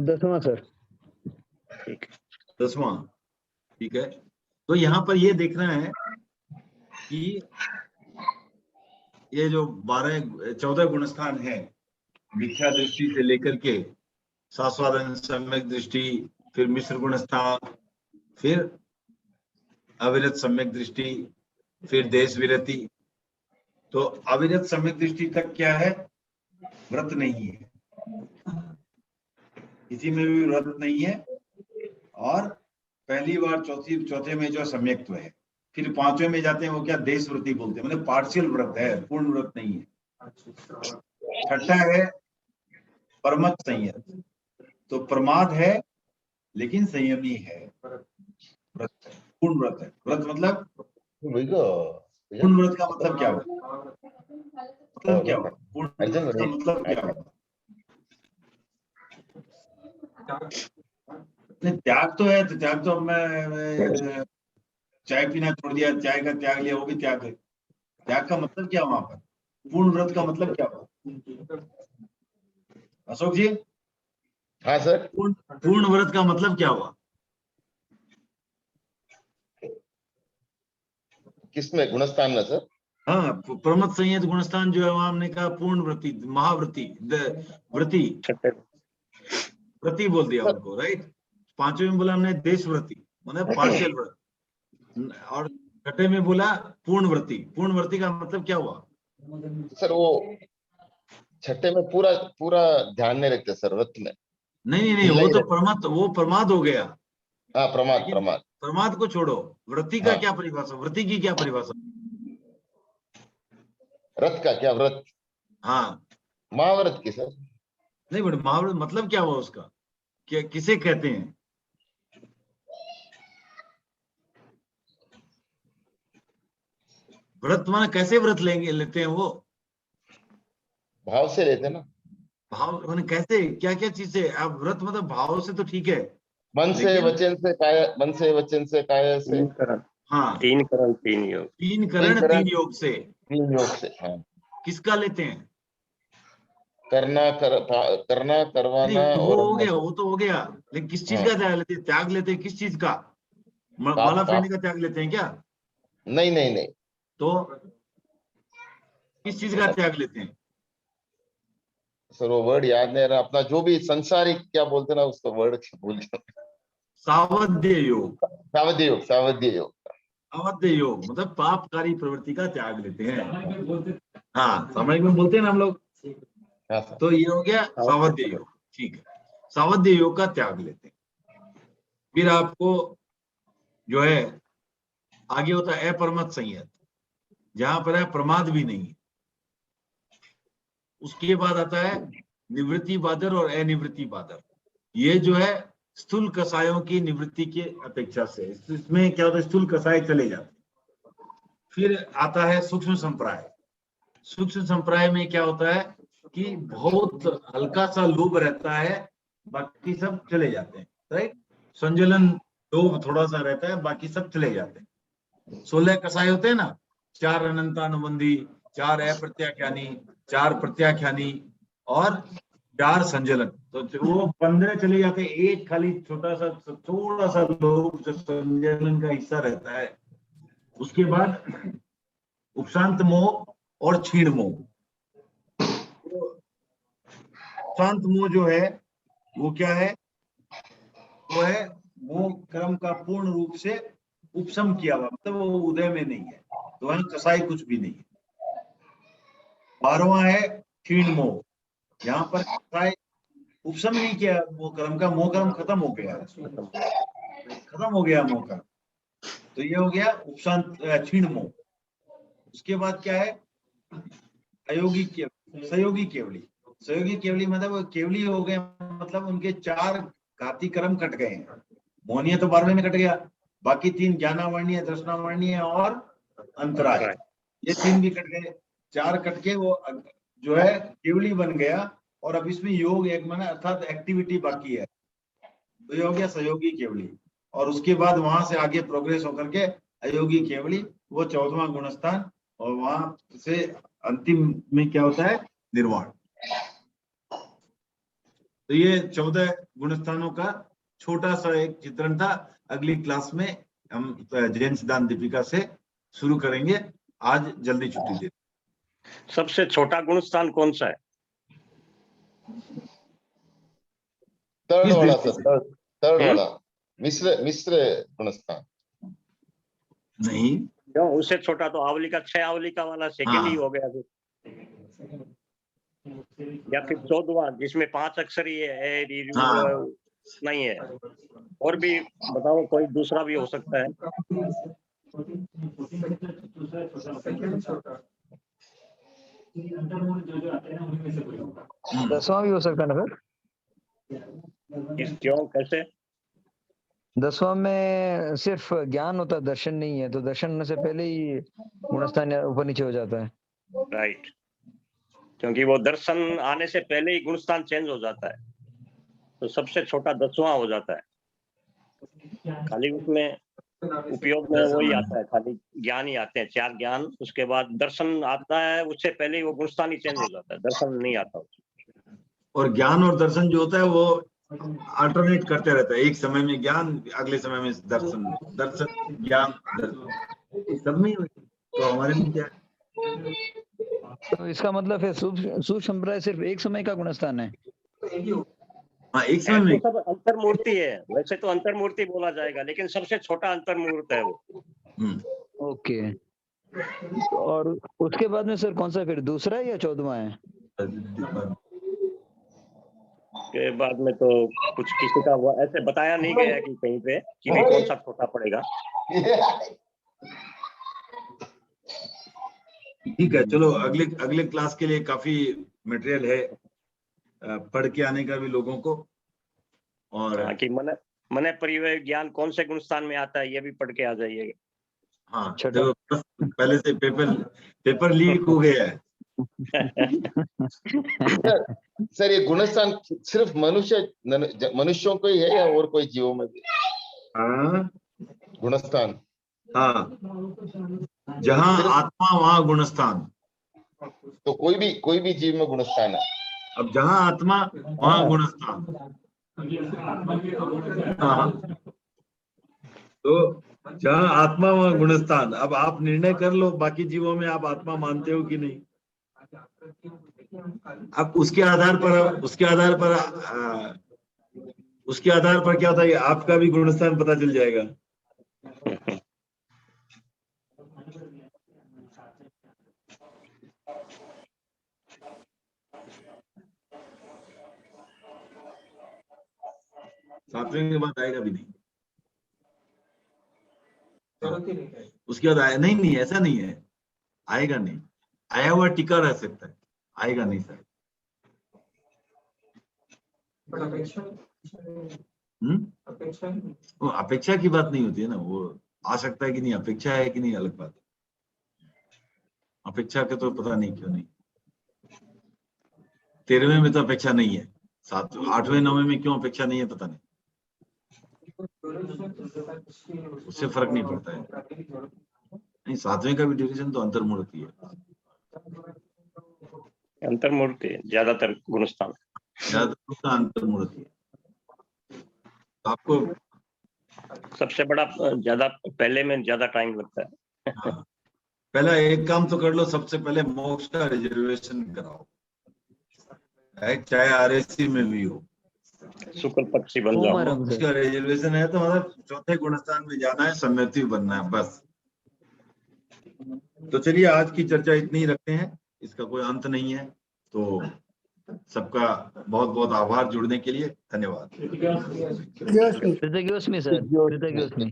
10वां सर। 10वां, ठीक है। तो यहाँ पर ये देखना है कि ये जो 14 गुणस्थान है, मिथ्या दृष्टि से लेकर के शास्त्रादन सम्यक दृष्टि, फिर मिश्र गुणस्थान, फिर अविरत सम्यक दृष्टि, फिर देश विरति। तो अविरत सम्यक दृष्टि तक क्या है? व्रत नहीं है, किसी में भी व्रत नहीं है। और पहली बार चौथे में जो सम्यक्त्व है, फिर 5वें में जाते हैं वो क्या? देश व्रति बोलते हैं, मतलब पार्शियल व्रत है, पूर्ण व्रत नहीं है। छठा है परमत संयत, तो प्रमाद है लेकिन संयमी है, व्रत है, पूर्ण व्रत है। व्रत मतलब पूर्ण व्रत का मतलब क्या हुआ? मतलब क्या हुआ? पूर्ण व्रत का मतलब क्या हुआ? नहीं, त्याग तो है, तो त्याग तो अब मैं चाय पीना छोड़ दिया, चाय का त्याग लिया, वो भी त्याग है। त्याग का मतलब क्या वहां पर? पूर्ण व्रत का मतलब क्या हुआ? अशोक जी, हाँ सर। पूर्ण व्रत का मतलब क्या हुआ? किसमें? गुणस्थान में सर? हाँ, प्रमथ संयत गुणस्थान जो है वहां हमने कहा पूर्ण व्रति, महाव्रति, व्रति, व्रति बोल दिया उनको, राइट। 5वें में बोला हमने देश व्रति, मतलब पार्शियल व्रत। और छठे में बोला पूर्ण व्रति। पूर्ण व्रति का मतलब क्या हुआ? सर वो छठे में पूरा पूरा ध्यान नहीं रखते सर व्रत में। नहीं, वो तो प्रमाद हो गया। हाँ, प्रमाद लेकिन प्रमाद। प्रमाद को छोड़ो, व्रति का हाँ। क्या परिभाषा? व्रति की क्या परिभाषा? व्रत का क्या? व्रत हाँ, महाव्रत की सर। नहीं बट महाव्रत मतलब क्या हुआ उसका? क्या, किसे कहते हैं? व्रत माना कैसे व्रत लेते हैं वो? भाव से लेते ना। भाव माने कैसे? क्या क्या चीज से? अब व्रत मतलब भाव से तो ठीक है, मन से लेकिन वचन से काया, मन से वचन से काया से। हाँ, 3 करण 3 योग। 3 करण 3 योग से। 3 योग से। हाँ, किसका लेते हैं? करना नहीं, करवाना वो और हो गया, वो तो हो गया, लेकिन किस चीज हाँ, का त्याग लेते हैं? त्याग लेते हैं किस चीज का? पाप माला फेरने पाप। का त्याग लेते हैं क्या? नहीं नहीं नहीं तो किस चीज का त्याग लेते हैं? सर, वो वर्ड याद नहीं आ रहा अपना, जो भी संसारिक क्या बोलते ना उसको, वर्ड भूल गया। सावध्य योग। सावध्य योग, सावध्य योग। सावध्य योग मतलब पापकारी प्रवृत्ति का त्याग लेते हैं। हाँ, सामाजिक में बोलते हैं ना हम लोग। हाँ सर। तो ये हो गया सावध्य योग, ठीक है। सावध्य योग का त्याग लेते हैं। फिर आपको जो है आगे होता है अपरमत संयत, जहां पर है प्रमाद भी नहीं है। उसके बाद आता है निवृत्ति बादर और अनिवृत्ति बादर। ये जो है स्थूल कसायों की निवृत्ति के अपेक्षा से, इसमें क्या होता है, स्थूल कसाय चले जाते हैं। फिर आता है सूक्ष्म संप्राय। सूक्ष्म संप्राय में क्या होता है कि बहुत हल्का सा लोभ रहता है, बाकी सब चले जाते हैं, राइट। संजलन लोभ थोड़ा सा रहता है, बाकी सब चले जाते हैं। 16 कसाय होते हैं ना, 4 अनंतानुबंधी, 4 अप्रत्याख्यानी, 4 प्रत्याख्यानी और 4 संजलन। तो वो 15 चले जाते हैं, एक खाली छोटा सा थोड़ा सा लोभ जो संजलन का हिस्सा रहता है। उसके बाद उपशांत मोह और क्षीण मोह। उपशांत मोह जो है वो क्या है, वो है मोह कर्म का पूर्ण रूप से उपशम किया हुआ, मतलब वो उदय में नहीं है, तो वहां कसाई कुछ भी नहीं है। 12वां है क्षीण मोह, यहाँ पर कसाई उपशम नहीं किया मोह कर्म का, मोह कर्म खत्म हो गया, खत्म हो गया मोह कर्म, तो ये हो गया उपशांत क्षीण मोह। उसके बाद क्या है, अयोगी केवली, सहयोगी केवली। सहयोगी केवली मतलब वो केवली हो गए, मतलब उनके 4 घाती कर्म कट गए हैं। मोहनीय तो 12वें में कट गया, बाकी 3 ज्ञानावर्णीय, दर्शनावर्णीय और अंतराय, ये 3 भी कट गए। 4 कट के वो जो है केवली बन गया, और अब इसमें योग एक माना अर्थात एक्टिविटी बाकी है, तो ये हो गया सहयोगी केवली। और उसके बाद वहां से आगे प्रोग्रेस होकर के अयोगी केवली, वो 14वां गुणस्थान, और वहां से अंतिम में क्या होता है, निर्वाण। तो ये 14 गुणस्थानों का छोटा सा एक चित्रण था। अगली क्लास में हम जैन सिद्धांत दीपिका से शुरू करेंगे। आज जल्दी छुट्टी दे। सबसे छोटा गुणस्थान कौन सा है? थर्ड किस वाला दृष्टि सर, से? थर्ड वाला मिश्र गुणस्थान। नहीं, क्यों, उससे छोटा तो आवलिका 6 आवलिका वाला सेकेंड ही हो गया फिर। या फिर 14वां जिसमें 5 अक्षर ही है, हाँ। नहीं है, और भी बताओ, कोई दूसरा भी हो सकता है। सेकंड छोटा, अंतर्मुख जो आते हैं उनमें से कोई होगा। 10वां भी हो सकता है ना फिर? क्यों, कैसे? 10वां में सिर्फ ज्ञान होता है, दर्शन नहीं है, तो दर्शन होने से पहले ही गुणस्थान ऊपर नीचे हो जाता है। राइट, क्योंकि वो दर्शन आने से पहले ही गुणस्थान चेंज हो जाता है, तो सबसे छोटा 10वां हो जाता है। खाली उसमें उपयोग में वही आता है, खाली ज्ञान ही आते हैं, 4 ज्ञान, उसके बाद दर्शन आता है, उससे पहले ही वो गुणस्थान ही चेंज हो जाता है, दर्शन नहीं आता। और ज्ञान और दर्शन जो होता है वो अल्टरनेट करते रहता है, एक समय में ज्ञान, अगले समय में दर्शन, दर्शन ज्ञान, दर्शन, सब में। तो हमारे में क्या है? तो इसका मतलब है सूक्ष्म संप्रदाय सिर्फ एक समय का गुणस्थान है। तो एक ही होगा। हाँ, एक समय है में। तो सब अंतर्मूर्ति है, वैसे तो अंतर्मूर्ति बोला जाएगा, लेकिन सबसे छोटा अंतर्मूर्त है वो। ओके, और उसके बाद में सर कौन सा फिर दूसरा है या 14वां है? के बाद में तो कुछ किसी का वो ऐसे बताया नहीं गया कि कहीं पे कि भाई कौन सा छोटा पड़ेगा। ठीक है, चलो अगले क्लास के लिए काफी मटेरियल है, पढ़ के आने का भी लोगों को। और हाँ, कि मन परिवय ज्ञान कौन से गुणस्थान में आता है, ये भी पढ़ के आ जाइएगा। हाँ, देखो पहले से पेपर लीक हो गया है। सर ये गुणस्थान सिर्फ मनुष्यों को ही है या और कोई जीवों में भी? हाँ, गुणस्थान, हाँ, जहाँ आत्मा वहाँ गुणस्थान। तो कोई भी जीव में गुणस्थान है। अब जहाँ आत्मा वहाँ गुणस्थान। हाँ, तो जहाँ आत्मा वहाँ गुणस्थान। अब आप निर्णय कर लो, बाकी जीवों में आप आत्मा मानते हो कि नहीं। अब उसके आधार पर क्या होता है, आपका भी गुणस्थान पता चल जाएगा। सातवें के बाद आएगा भी नहीं। जरूरत ही नहीं है। उसके बाद नहीं नहीं ऐसा नहीं है, आएगा नहीं, आया हुआ टिका रह सकता है, आएगा नहीं सर। But अपेक्षा अपेक्षा वो अपेक्षा की बात नहीं होती है ना, वो आ सकता है कि नहीं, अपेक्षा है कि नहीं अलग बात है। अपेक्षा का तो पता नहीं क्यों नहीं, 13वें में तो अपेक्षा नहीं है, 8वें 9वें में क्यों अपेक्षा नहीं है पता नहीं, उससे फर्क नहीं पड़ता है। नहीं 7वें का भी ड्यूरेशन तो अंतर्मूर्ति है, अंतर्मूर्ति ज्यादातर गुणस्थान। ज्यादा अंतर्मूर्ति है। आपको सबसे बड़ा ज्यादा पहले में ज्यादा टाइम लगता है। हाँ, पहला एक काम तो कर लो, सबसे पहले मोक्ष का रिजर्वेशन कराओ, चाहे आरएससी में भी हो, शुक्ल पक्षी बन जाओ। ओम मोक्ष का रिजर्वेशन है तो मतलब चौथे गुणस्थान में जाना है, सम्यति बनना है बस। तो चलिए आज की चर्चा इतनी ही रखते हैं, इसका कोई अंत नहीं है। तो सबका बहुत बहुत आभार जुड़ने के लिए, धन्यवाद। कृतज्ञोस्मि सर, कृतज्ञोस्मि।